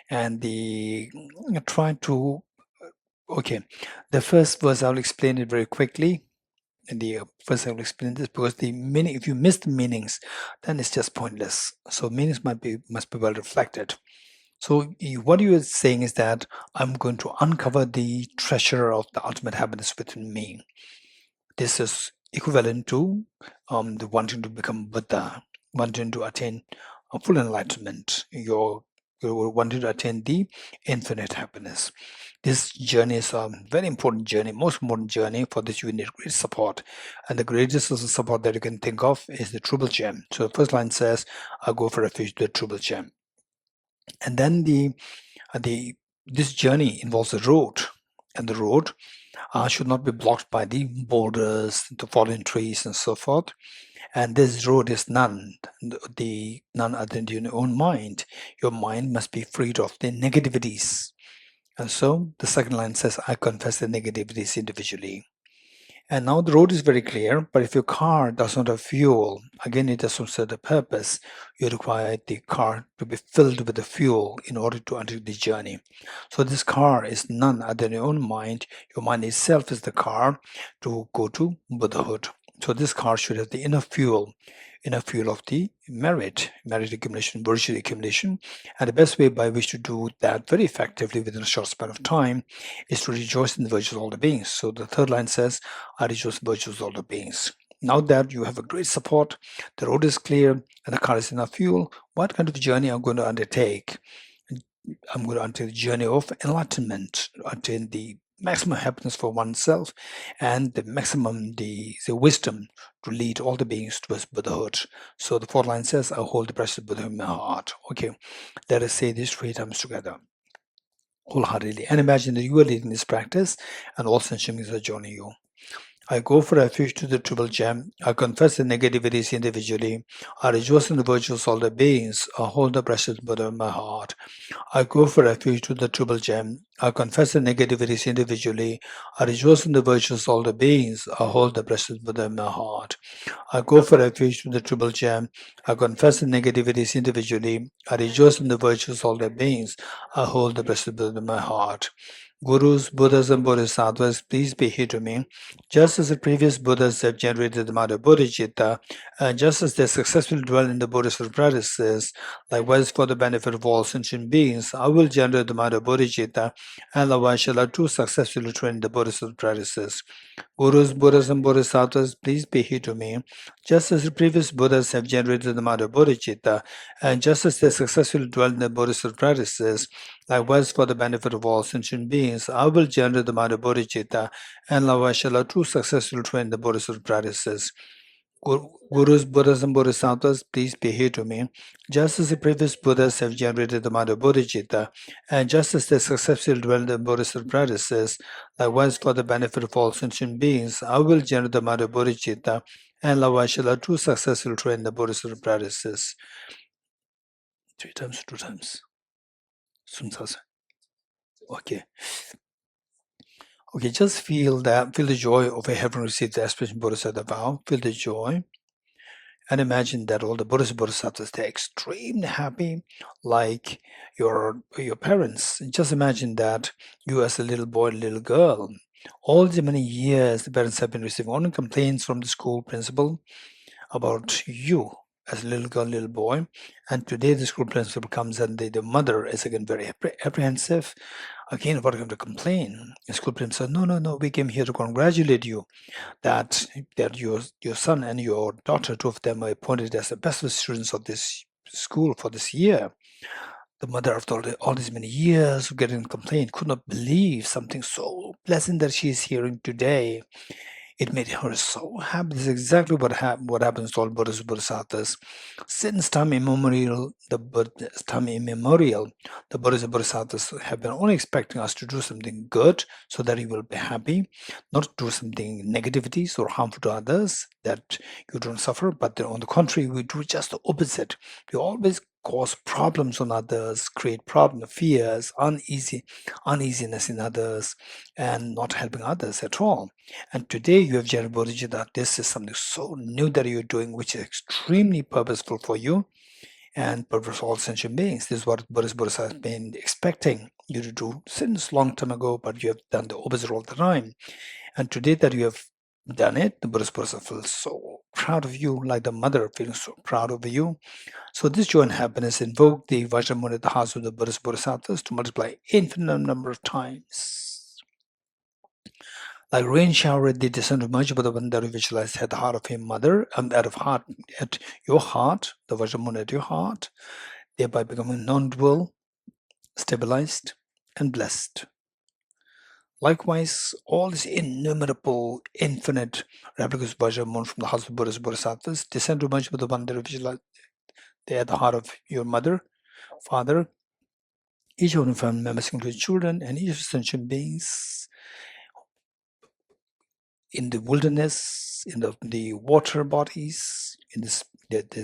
and try to. Okay, the first verse I'll explain it very quickly. And first I will explain this because the meaning, if you miss the meanings, then it's just pointless. So meanings must be well reflected. So what you are saying is that I'm going to uncover the treasure of the ultimate happiness within me. This is equivalent to the wanting to become Buddha, wanting to attain a full enlightenment. You're wanting to attain the infinite happiness. This journey is a very important journey, most important journey. For this you need great support. And the greatest of the support that you can think of is the Triple Gem. So the first line says, I go for refuge to the Triple Gem. And then this journey involves a road. And the road should not be blocked by the boulders, the fallen trees, and so forth. And this road is none other than your own mind. Your mind must be freed of the negativities. And so the second line says, I confess the negativities individually. And now the road is very clear, but if your car does not have fuel, again, it doesn't serve the purpose. You require the car to be filled with the fuel in order to undertake the journey. So this car is none other than your own mind. Your mind itself is the car to go to Buddhahood. So this car should have the inner fuel of the merit accumulation, virtue accumulation. And the best way by which to do that very effectively within a short span of time is to rejoice in the virtues of all the beings. So the third line says, I rejoice in the virtues of all the beings. Now that you have a great support, the road is clear, and the car is enough fuel, what kind of journey I'm going to undertake? I'm going to undertake the journey of enlightenment, attain the maximum happiness for oneself and the maximum the wisdom to lead all the beings towards Buddhahood. So the fourth line says, I hold the precious Buddha in my heart. Okay, let us say this 3 times together wholeheartedly, and imagine that you are leading this practice and all sentient beings are joining you. I go for refuge to the Triple Gem. I confess the negativities individually. I rejoice in the virtues of all the beings. I hold the precious Buddha in my heart. I go for refuge to the Triple Gem. I confess the negativities individually. I rejoice in the virtues of all the beings. I hold the precious Buddha in my heart. I go for refuge to the Triple Gem. I confess the negativities individually. I rejoice in the virtues of all the beings. I hold the precious Buddha in my heart. Gurus, Buddhas, and Bodhisattvas, please be here to me. Just as the previous Buddhas have generated the mind of Bodhicitta, and just as they successfully dwell in the Bodhisattva practices, likewise for the benefit of all sentient beings, I will generate the mind of Bodhicitta, and likewise shall I too successfully train the Bodhisattva practices. Gurus, Buddhas, and Bodhisattvas, please be here to me. Just as the previous Buddhas have generated the mind of Bodhicitta, and just as they successfully dwell in the Bodhisattva practices, likewise for the benefit of all sentient beings, I will generate the mind of Bodhicitta, and likewise shall I too successfully train the Bodhisattva practices. Gurus, Buddhas, and Bodhisattvas, please be here to me. Just as the previous Buddhas have generated the mind of Bodhicitta, and just as they successfully dwell in the Bodhisattva practices, likewise for the benefit of all sentient beings, I will generate the mind of Bodhicitta, and likewise shall I too successfully train the Bodhisattva practices. 3 times, 2 times. Sumsasa. Okay. Okay, just feel the joy of having received the aspiration Bodhisattva vow. Feel the joy. And imagine that all the Buddhas and Bodhisattvas, they're extremely happy, like your parents. Just imagine that you as a little boy, little girl, all the many years the parents have been receiving only complaints from the school principal about you as a little girl, little boy. And today the school principal comes and the mother is again very apprehensive. Again, what are going to complain? The school principal said, no, we came here to congratulate you that your son and your daughter, two of them, are appointed as the best students of this school for this year. The mother, after all these many years of getting complaint, could not believe something so pleasant that she is hearing today. It made her so happy. This is exactly what happens to all Buddhas and Bodhisattvas. Since time immemorial, the Buddhas and Bodhisattvas have been only expecting us to do something good so that you will be happy, not do something negativities or harmful to others that you don't suffer. But on the contrary, we do just the opposite. We always cause problems on others, create problems, fears, uneasiness in others, and not helping others at all. And today you have generated Bodhicitta that this is something so new that you're doing, which is extremely purposeful for you and purpose for all sentient beings. This is what Buddhas have been expecting you to do since long time ago, but you have done the opposite all the time. And today that you have done it, the Buddhas feel so proud of you, like the mother feeling so proud of you. So this joy and happiness invoke the Vajramuni at the hearts of the Buddhas Bodhisattvas to multiply infinite number of times. Like rain shower at the descent of Merge, but the one that you visualize at the heart of him, mother, and at your heart, the Vajramuni at your heart, thereby becoming non-dual, stabilized, and blessed. Likewise, all these innumerable, infinite replicas of Vajramuni from the hearts of Buddhas Bodhisattvas descend to Merge, but the one that you visualize they are the heart of your mother, father, each of them family members, including children, and each of sentient beings in the wilderness, in the water bodies, in the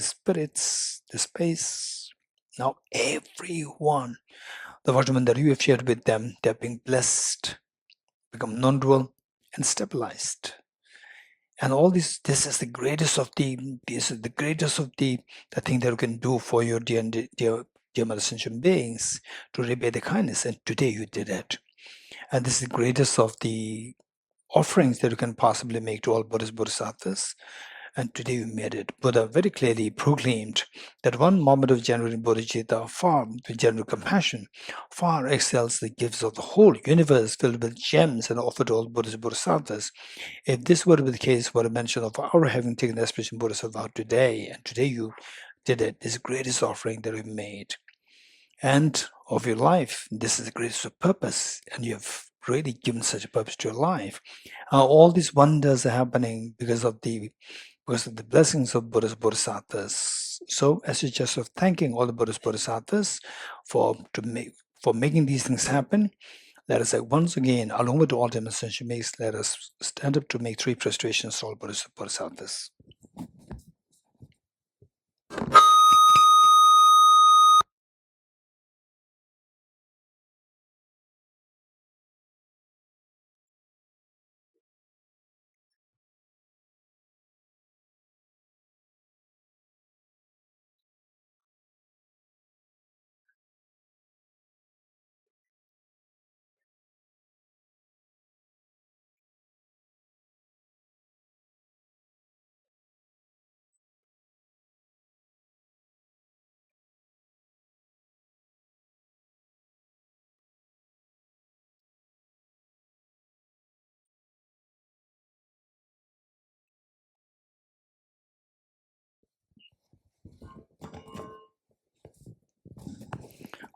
spirits, the space. Now everyone, the Vajraman that you have shared with them, they're being blessed, become non-dual, and stabilized. And all this is the greatest of the thing that you can do for your dear mother sentient beings, to repay the kindness. And today you did it. And this is the greatest of the offerings that you can possibly make to all Buddhas Bodhisattvas. And today you made it. Buddha very clearly proclaimed that one moment of generating bodhicitta, far with genuine compassion, far excels the gifts of the whole universe filled with gems and offered to all Buddhas Bodhisattvas. If this were to be the case, what I mentioned of our having taken the aspiration Bodhisattva today, and today you did it, this greatest offering that we made. And of your life, this is the greatest of purpose, and you have really given such a purpose to your life. All these wonders are happening because of the blessings of Buddhas Bodhisattvas. So, as a gesture of thanking all the Buddhas Bodhisattvas for making these things happen, let us once again, along with all demonstration makes, let us stand up to make 3 prostrations to all Buddhas Bodhisattvas.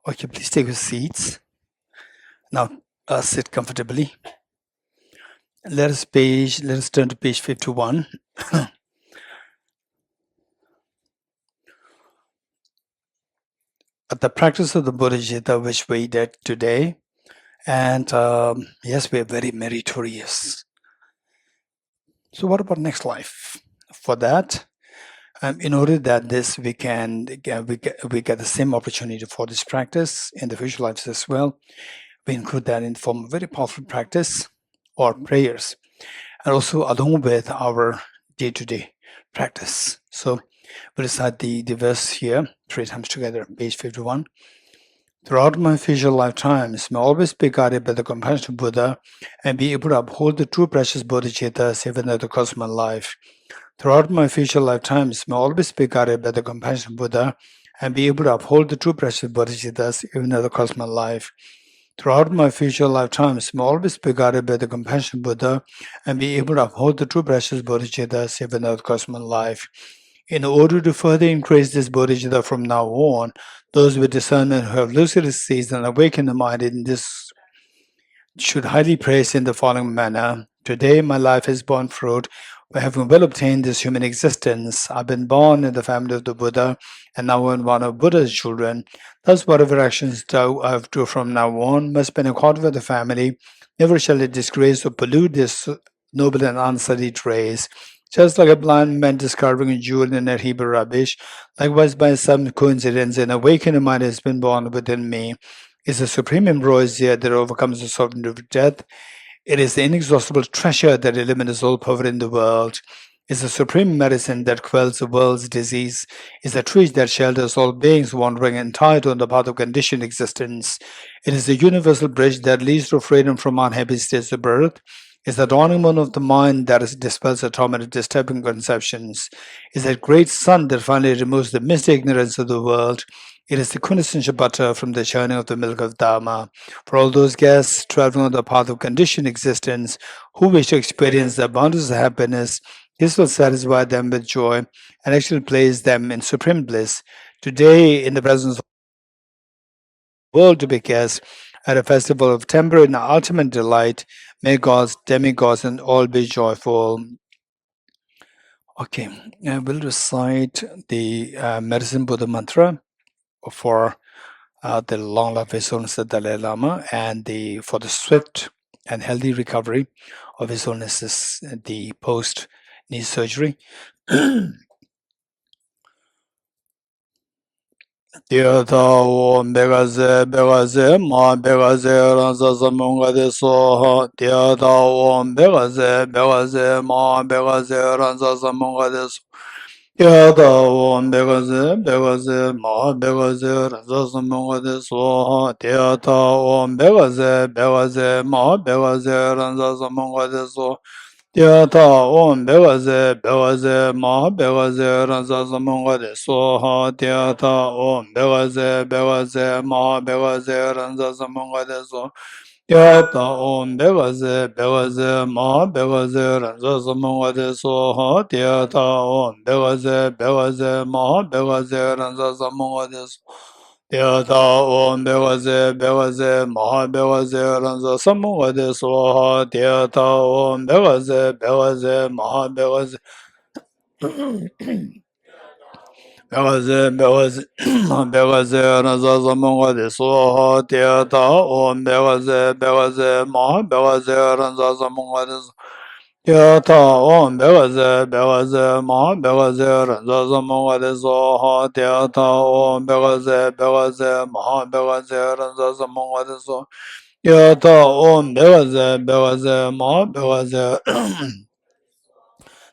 Okay, please take your seats. Now, sit comfortably. Let us turn to page 51. The practice of the Bodhicitta which we did today, and yes, we are very meritorious. So what about next life? For that, in order that this we get the same opportunity for this practice in the future lives as well, we include that in the form of very powerful practice or prayers, and also along with our day-to-day practice. So we recite the verse here 3 times together, page 51. Throughout my future lifetimes, may always be guided by the compassion of Buddha and be able to uphold the true precious bodhicittas even at the cost of my life. Throughout my future lifetimes, may always be guided by the compassionate Buddha and be able to uphold the true precious Bodhicittas even at the cost of my life. Throughout my future lifetimes, may always be guided by the compassionate Buddha and be able to uphold the true precious Bodhicittas even at the cost of my life. In order to further increase this bodhicitta from now on, those with discernment who have lucidly seized and awakened the mind in this should highly praise in the following manner. Today my life has borne fruit. By having well obtained this human existence, I've been born in the family of the Buddha, and now am one of Buddha's children. Thus, whatever actions I have to do from now on must be in accord with the family. Never shall it disgrace or pollute this noble and unsullied race. Just like a blind man discovering a jewel in a heap of rubbish, likewise by some coincidence an awakened mind has been born within me. Is the supreme ambrosia that overcomes the sovereignty of death. It is the inexhaustible treasure that eliminates all poverty in the world. Is the supreme medicine that quells the world's disease. Is the tree that shelters all beings wandering entirely on the path of conditioned existence. It is the universal bridge that leads to freedom from unhappy states of birth. Is the adornment of the mind that dispels the torment of disturbing conceptions. Is that great sun that finally removes the misty ignorance of the world. It is the quintessential butter from the churning of the milk of Dharma. For all those guests traveling on the path of conditioned existence who wish to experience the abundance of happiness, this will satisfy them with joy and actually place them in supreme bliss. Today, in the presence of the world to be guests at a festival of temporary and ultimate delight, may gods, demigods, and all be joyful. Okay, I will recite the Medicine Buddha mantra for the long life of His Holiness the Dalai Lama and for the swift and healthy recovery of His Holiness the post knee surgery. Tiatawo Begaze Ma Begaze Ransa Samunga de Soha Tiatawo Begaze Ma Begaze Ransa Samunga de Soha Tiatawo Begaze Ma Begaze Ransa Samunga de Soha Tiatawo Begaze Ma Begaze Ransa Samunga de Soha Tiata Om Begaze Ma Begaze Ransa Samunga de Soha Tiata Om Begaze Ma Begaze Ransa Samunga de Soha Tiata Om Begaze Ma Begaze Ransa Samunga de Soha Tiata Om Begaze Ma Begaze Ransa Samunga de Soha Tiata Om Begaze Ma Begaze Ransa Samunga de Soha Tiata Om Begaze Ma Begaze Begaze Ransa Samunga de Soha Tiata Om Begaze Ma Begaze Ransa Samunga de Soha Tiata Om Begaze Ma Begaze Ransa Samunga de Soha Tiata Om Begaze Ma Begaze Ransa Samunga de Soha Tiata Om Begaze Ma Begaze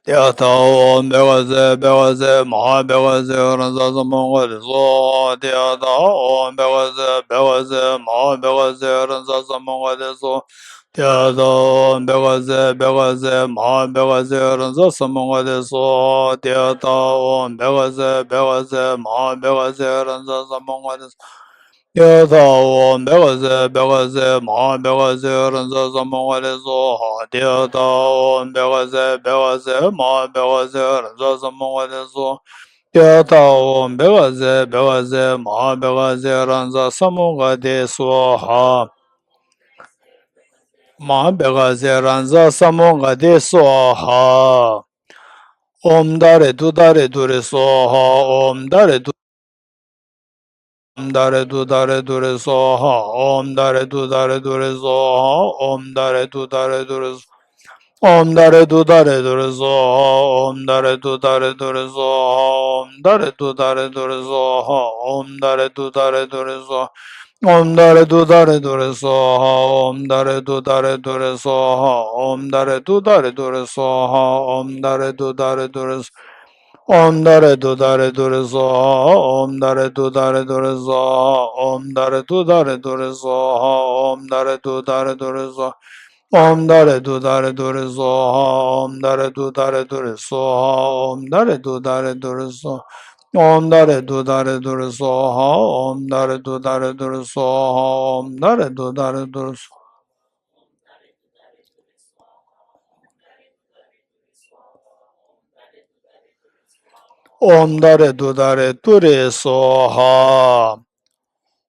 Tiata Om Begaze Ma Begaze Ransa Samunga de Soha Tiata Om Begaze Ma Begaze Ransa Samunga de Soha Tiata Om Begaze Ma Begaze Ransa Samunga de Soha Tiata Om Begaze Ma Begaze Ransa Samunga de Soha Tiata Om Begaze Ma Begaze Ransa Samunga de Soha Tiata Om Begaze Ma Begaze Ransa Samunga de Soha Tiata Om Begaze Ma Begaze Ransa Samunga de Soha Ma Begaze Ransa Samunga de Soha Om Dare Dure Soha Om Dare Dure Soha Om Dare Dure Soha Om Dare Dure Om Dare Dure Soha Om Dare Dure Soha Om Dare Dure Soha Om Dare Dure Soha Om Dare Dure Soha Om Dare Dure Soha Om Dare Dure Soha Om Dare Dure Soha Om Dare Dure Soha Om Dare Dure Soha Om Dare Dure Soha Om Dare Dure Soha Om Dare Du Dare Dure Soha, Om Dare Du Dare Dure Soha, Om Dare Du Dare Dure Soha. Om Dare Du Dare Dure Soha, Om Dare Du Dare Dure Soha, Om Dare Du Dare Dure Soha. Om Dare Du Dare Dure Soha.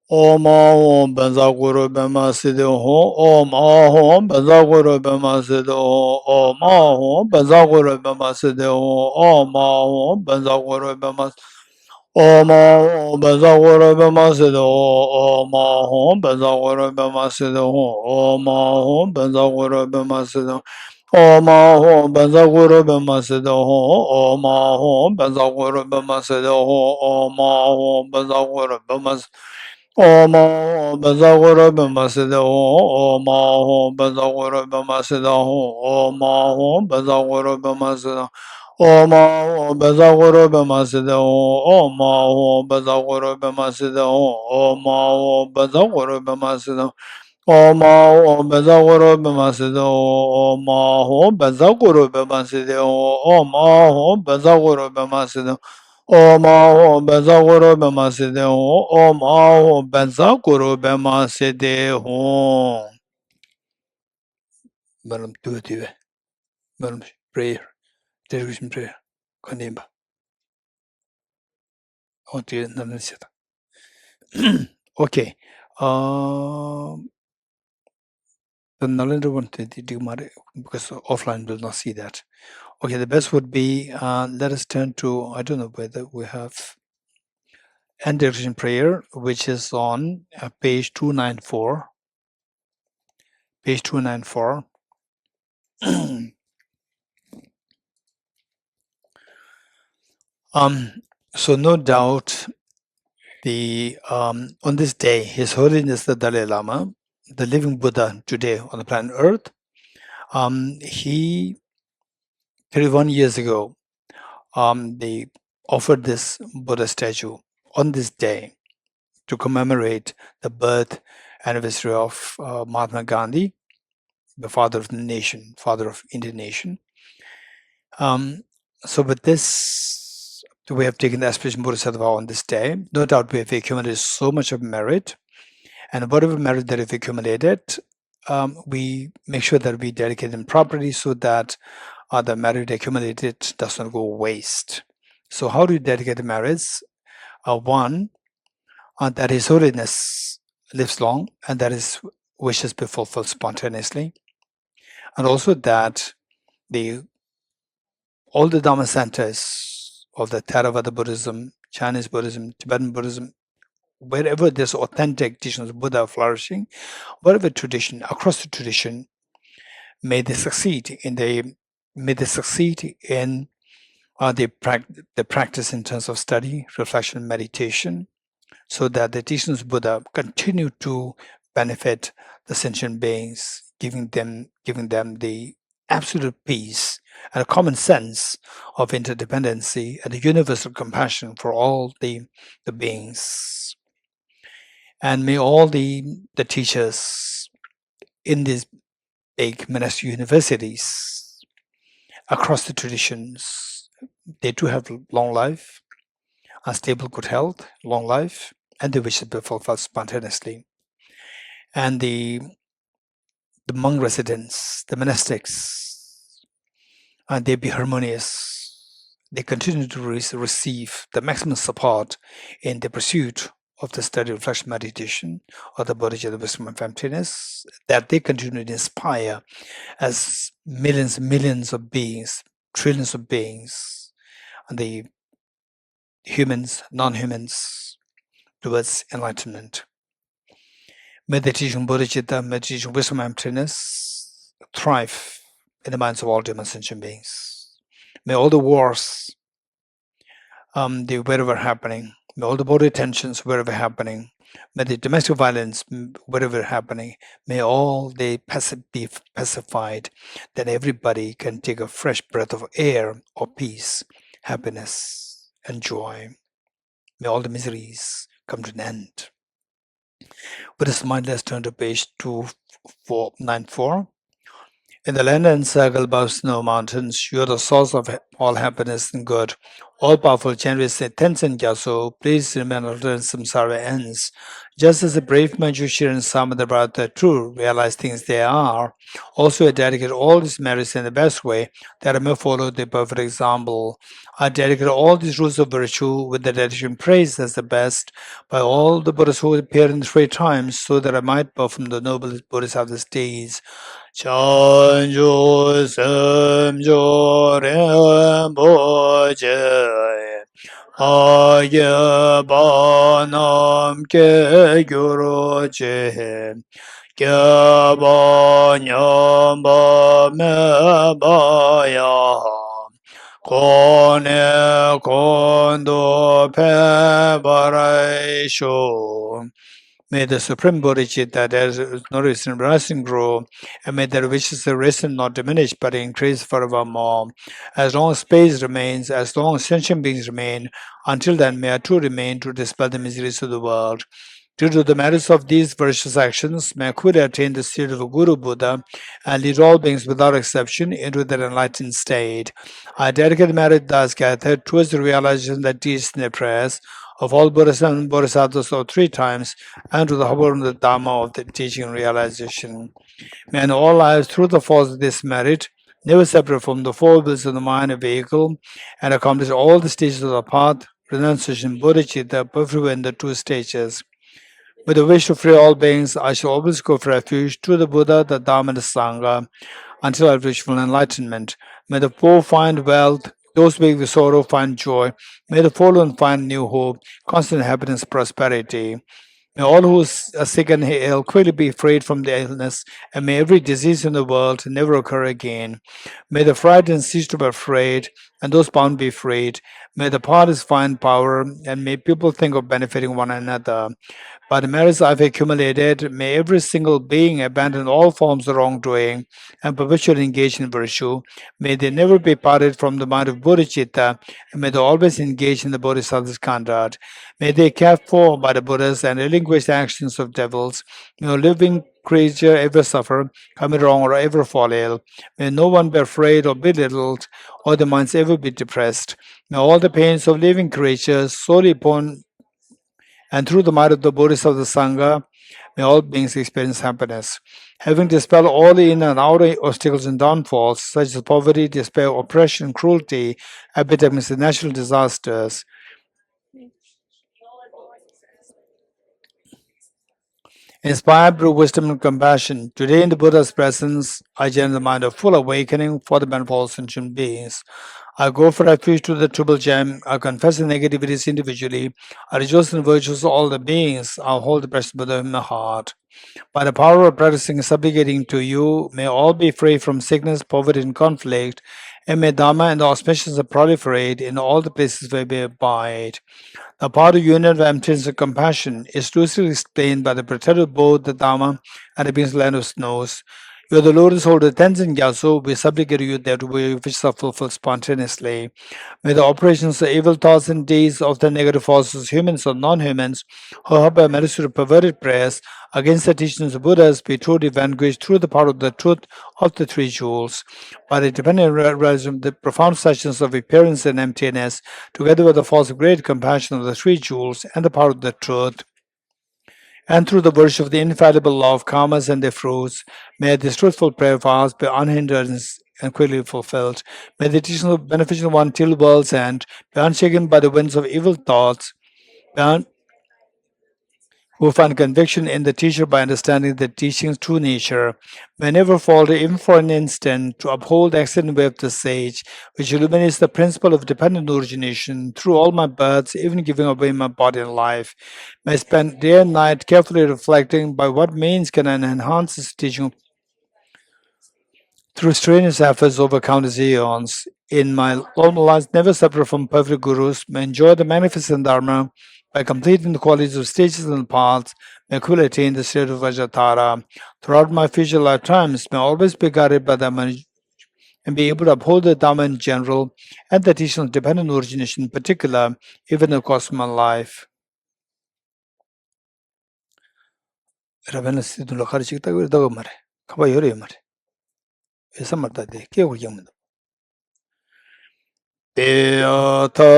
Om Ahom Benza Guru Bema Siddhi Om Ahom Benza Guru Bema Siddhi Om Ahom Benza Guru Bema Siddhi Om Ahom Benza Guru Bema Om Ahom Benza Guru Bema Siddhi Om Ahom Benza Guru Bema Siddhi Om Ahom Benza Guru Bema Siddhi Om Ahom Benza Guru Bema Siddhi Om Ahom Benza Guru Bema Siddhi Om Ahom Benza Guru Bema Siddhi Om Benza Guru Bema Siddhi Om Ahom Benza Guru Bema Siddhi Om Ahom Benza Guru Bema Siddhi Om Ahom Benza Guru Bema Siddhi Om Ahom Benza Guru Bema Siddhi Om Ahom Benza Guru Bema Siddhi Om Ahom Benza Guru Bema Siddhi Om Ahom Benza Guru Bema Siddhi Om Ahom Benza Guru Bema Siddhi Om Ahom Benza Guru Bema Siddhi Om Ahom Benza Guru Bema Siddhi Om. Madam, do it. Madam, prayer, dedication prayer. Kanimba. Oh dear, okay. The Nalendra wanted to do because offline will not see that. Okay, the best would be let us turn to, I don't know whether we have end dedication prayer, which is on page 294. Page 294. So no doubt the on this day, His Holiness the Dalai Lama, the living Buddha today on the planet Earth, he 31 years ago, they offered this Buddha statue on this day to commemorate the birth anniversary of Mahatma Gandhi, the father of the nation, father of Indian nation. So with this, we have taken the aspiration Bodhisattva on this day. No doubt we have accumulated so much of merit, and whatever merit that we've accumulated, we make sure that we dedicate them properly so that the merit accumulated does not go waste. So how do you dedicate the merits? One, that His Holiness lives long and that his wishes be fulfilled spontaneously, and also that all the Dhamma centers of the Theravada Buddhism, Chinese Buddhism, Tibetan Buddhism, wherever there's authentic teachings of Buddha flourishing, whatever tradition, across the tradition, may they succeed in the practice in terms of study, reflection, meditation, so that the teachings of Buddha continue to benefit the sentient beings, giving them the absolute peace and a common sense of interdependency and a universal compassion for all the beings. And may all the teachers in these big monastic universities across the traditions, they too have long life, a stable good health, long life, and they wish to be fulfilled spontaneously. And the monk residents, the monastics, they be harmonious. They continue to receive the maximum support in the pursuit of the study, reflection, meditation, or the Bodhicitta, the wisdom of emptiness, that they continue to inspire as millions of beings, trillions of beings, and the humans, non-humans, towards enlightenment. May the teaching Bodhicitta, may the teaching wisdom and emptiness thrive in the minds of all human sentient beings. May all the wars, wherever happening, may all the border tensions wherever happening, may the domestic violence wherever happening, may all they be pacified, that everybody can take a fresh breath of air of peace, happiness, and joy. May all the miseries come to an end. With this mind, let's turn to page 294. In the land encircled by snow mountains, you are the source of all happiness and good. All-powerful, generous Tenzin Gyatso, please remain until samsara ends. Just as the brave Manjushri and Samadhi true realize things they are, also I dedicate all these merits in the best way that I may follow the perfect example. I dedicate all these rules of virtue with the dedication praised as the best by all the Buddhas who appear in 3 times, so that I might perform the noblest Bodhisattva's deeds. chanjo samjo rinpoche aya banam ke gyuro che kya ba nyam ba me ba ya kone kondo pe barai sho. May the Supreme Bodhicitta that is nourished and rising grow, and may their wishes arisen not diminish but increase forevermore. As long as space remains, as long as sentient beings remain, until then may I too remain to dispel the miseries of the world. Due to the merits of these virtuous actions, may I quickly attain the state of a Guru Buddha and lead all beings without exception into their enlightened state. I dedicate the merit thus gathered towards the realization that teaches in their prayers of all Buddhas and Bodhisattvas of 3 times, and to the whole the Dharma of the teaching and realization. May in all lives, through the force of this merit, never separate from the four wheels of the mind and vehicle, and accomplish all the stages of the path, renunciation, bodhicitta, perfect in the 2 stages. With the wish to free all beings, I shall always go for refuge to the Buddha, the Dharma, and the Sangha, until I reach full enlightenment. May the poor find wealth, those weak with sorrow find joy. May the fallen find new hope, constant happiness, prosperity. May all who are sick and ill quickly be freed from the illness, and may every disease in the world never occur again. May the frightened cease to be afraid, and those bound be freed. May the parties find power, and may people think of benefiting one another. By the merits I've accumulated, may every single being abandon all forms of wrongdoing and perpetually engage in virtue. May they never be parted from the mind of Bodhicitta, and may they always engage in the Bodhisattva's conduct. May they care for by the Buddhas and relinquish the actions of devils. May no living creature ever suffer, commit wrong, or ever fall ill. May no one be afraid or belittled, or their minds ever be depressed. May all the pains of living creatures solely upon and through the might of the Bodhisattva Sangha, may all beings experience happiness. Having dispelled all the inner and outer obstacles and downfalls, such as poverty, despair, oppression, cruelty, epidemics, and natural disasters, inspired through wisdom and compassion, today in the Buddha's presence, I generate the mind of full awakening for the benefit of all sentient beings. I go for refuge to the triple gem. I confess the negativities individually. I rejoice in the virtues of all the beings. I hold the precious Buddha in my heart. By the power of practicing and supplicating to you, may all be free from sickness, poverty, and conflict, and may Dharma and the auspicious proliferate in all the places where we abide. The power of union of emptiness and compassion is loosely explained by the protector of both the Dharma and the beings land of snows. You are the lotus holder Tenzin Gyatso. We supplicate you that we wish are fulfilled spontaneously. May the operations of evil thoughts and deeds of the negative forces, humans or non-humans, who have by medicine perverted prayers against the teachings of Buddhas, be truly vanquished through the power of the truth of the 3 jewels. By the dependent realism, the profound suchness of appearance and emptiness, together with the force of great compassion of the 3 jewels and the power of the truth, and through the virtue of the infallible law of karmas and their fruits, may this truthful prayer of ours be unhindered and quickly fulfilled. May the teachings of beneficial one till world's end be unshaken by the winds of evil thoughts, who find conviction in the teacher by understanding the teaching's true nature, may never falter even for an instant to uphold the excellent way of the sage, which illuminates the principle of dependent origination through all my births, even giving away my body and life. May I spend day and night carefully reflecting by what means can I enhance this teaching through strenuous efforts over countless eons. In my normal life, never separate from perfect gurus, may enjoy the magnificent Dharma by completing the qualities of stages and paths, may quickly attain the state of Vajratara. Throughout my future lifetimes, may always be guided by Dharma and be able to uphold the Dharma in general and the teaching of dependent origination in particular, even in the course of my life. Samartade, Kevur Yamada. Deyata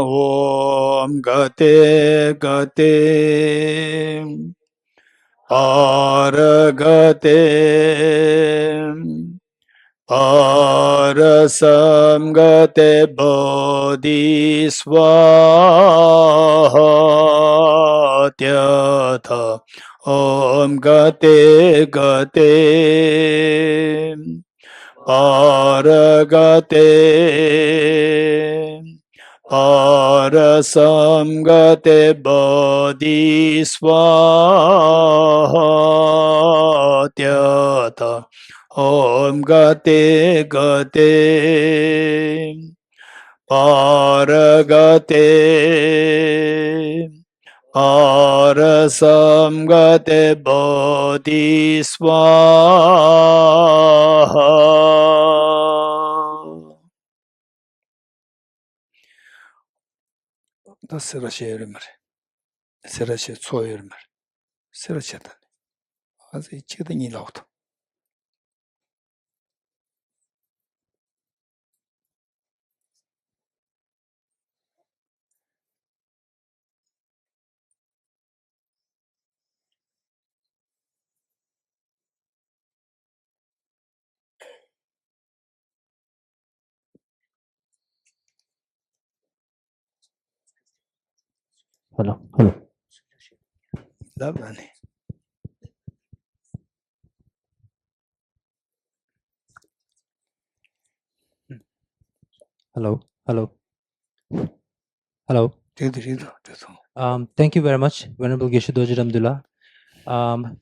Om Gate Gate Aragate Arasamgate Bodhiswaha Om Gate Gate Aragate Arasamgate Bodhiswaha Om Gate Gate Paragate Arasamgate Bodhiswaha. Da sıraşı erimir. Sıraşı soy erimir. Sıraşıdan. Az içinden iyi oldu. Hello. Da yani. Hello. Dedi. Thank you very much, Venerable Geshe Dorji Damdul,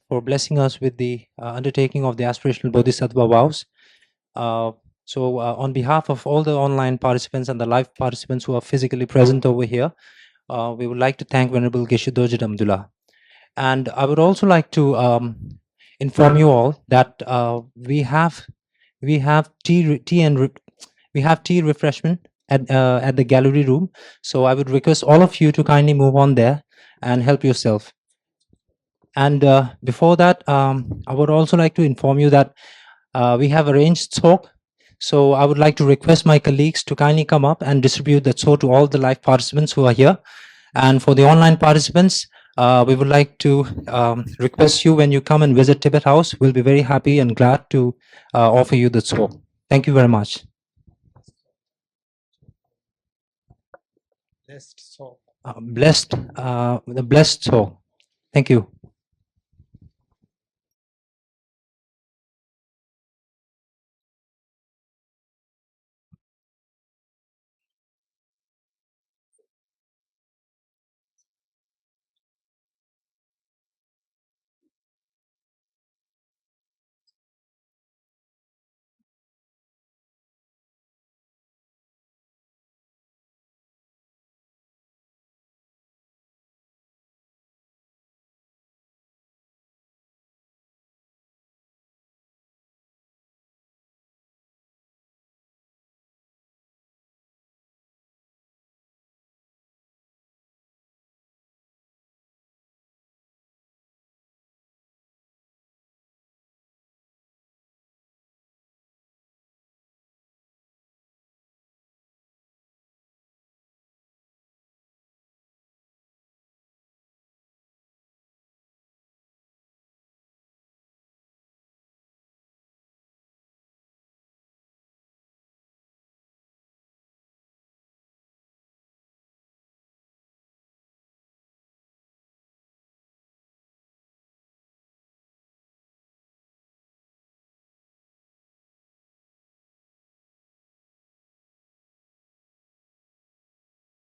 for blessing us with the undertaking of the aspirational Bodhisattva vows. On behalf of all the online participants and the live participants who are physically present over here, we would like to thank Venerable Geshe Dorji Damdul. And I would also like to inform you all that we have tea refreshment at the gallery room. So I would request all of you to kindly move on there and help yourself. And before that, I would also like to inform you that we have arranged talk. So I would like to request my colleagues to kindly come up and distribute that so to all the live participants who are here. And for the online participants, we would like to request you, when you come and visit Tibet House, we'll be very happy and glad to offer you the talk. Thank you very much. The blessed soul. Thank you.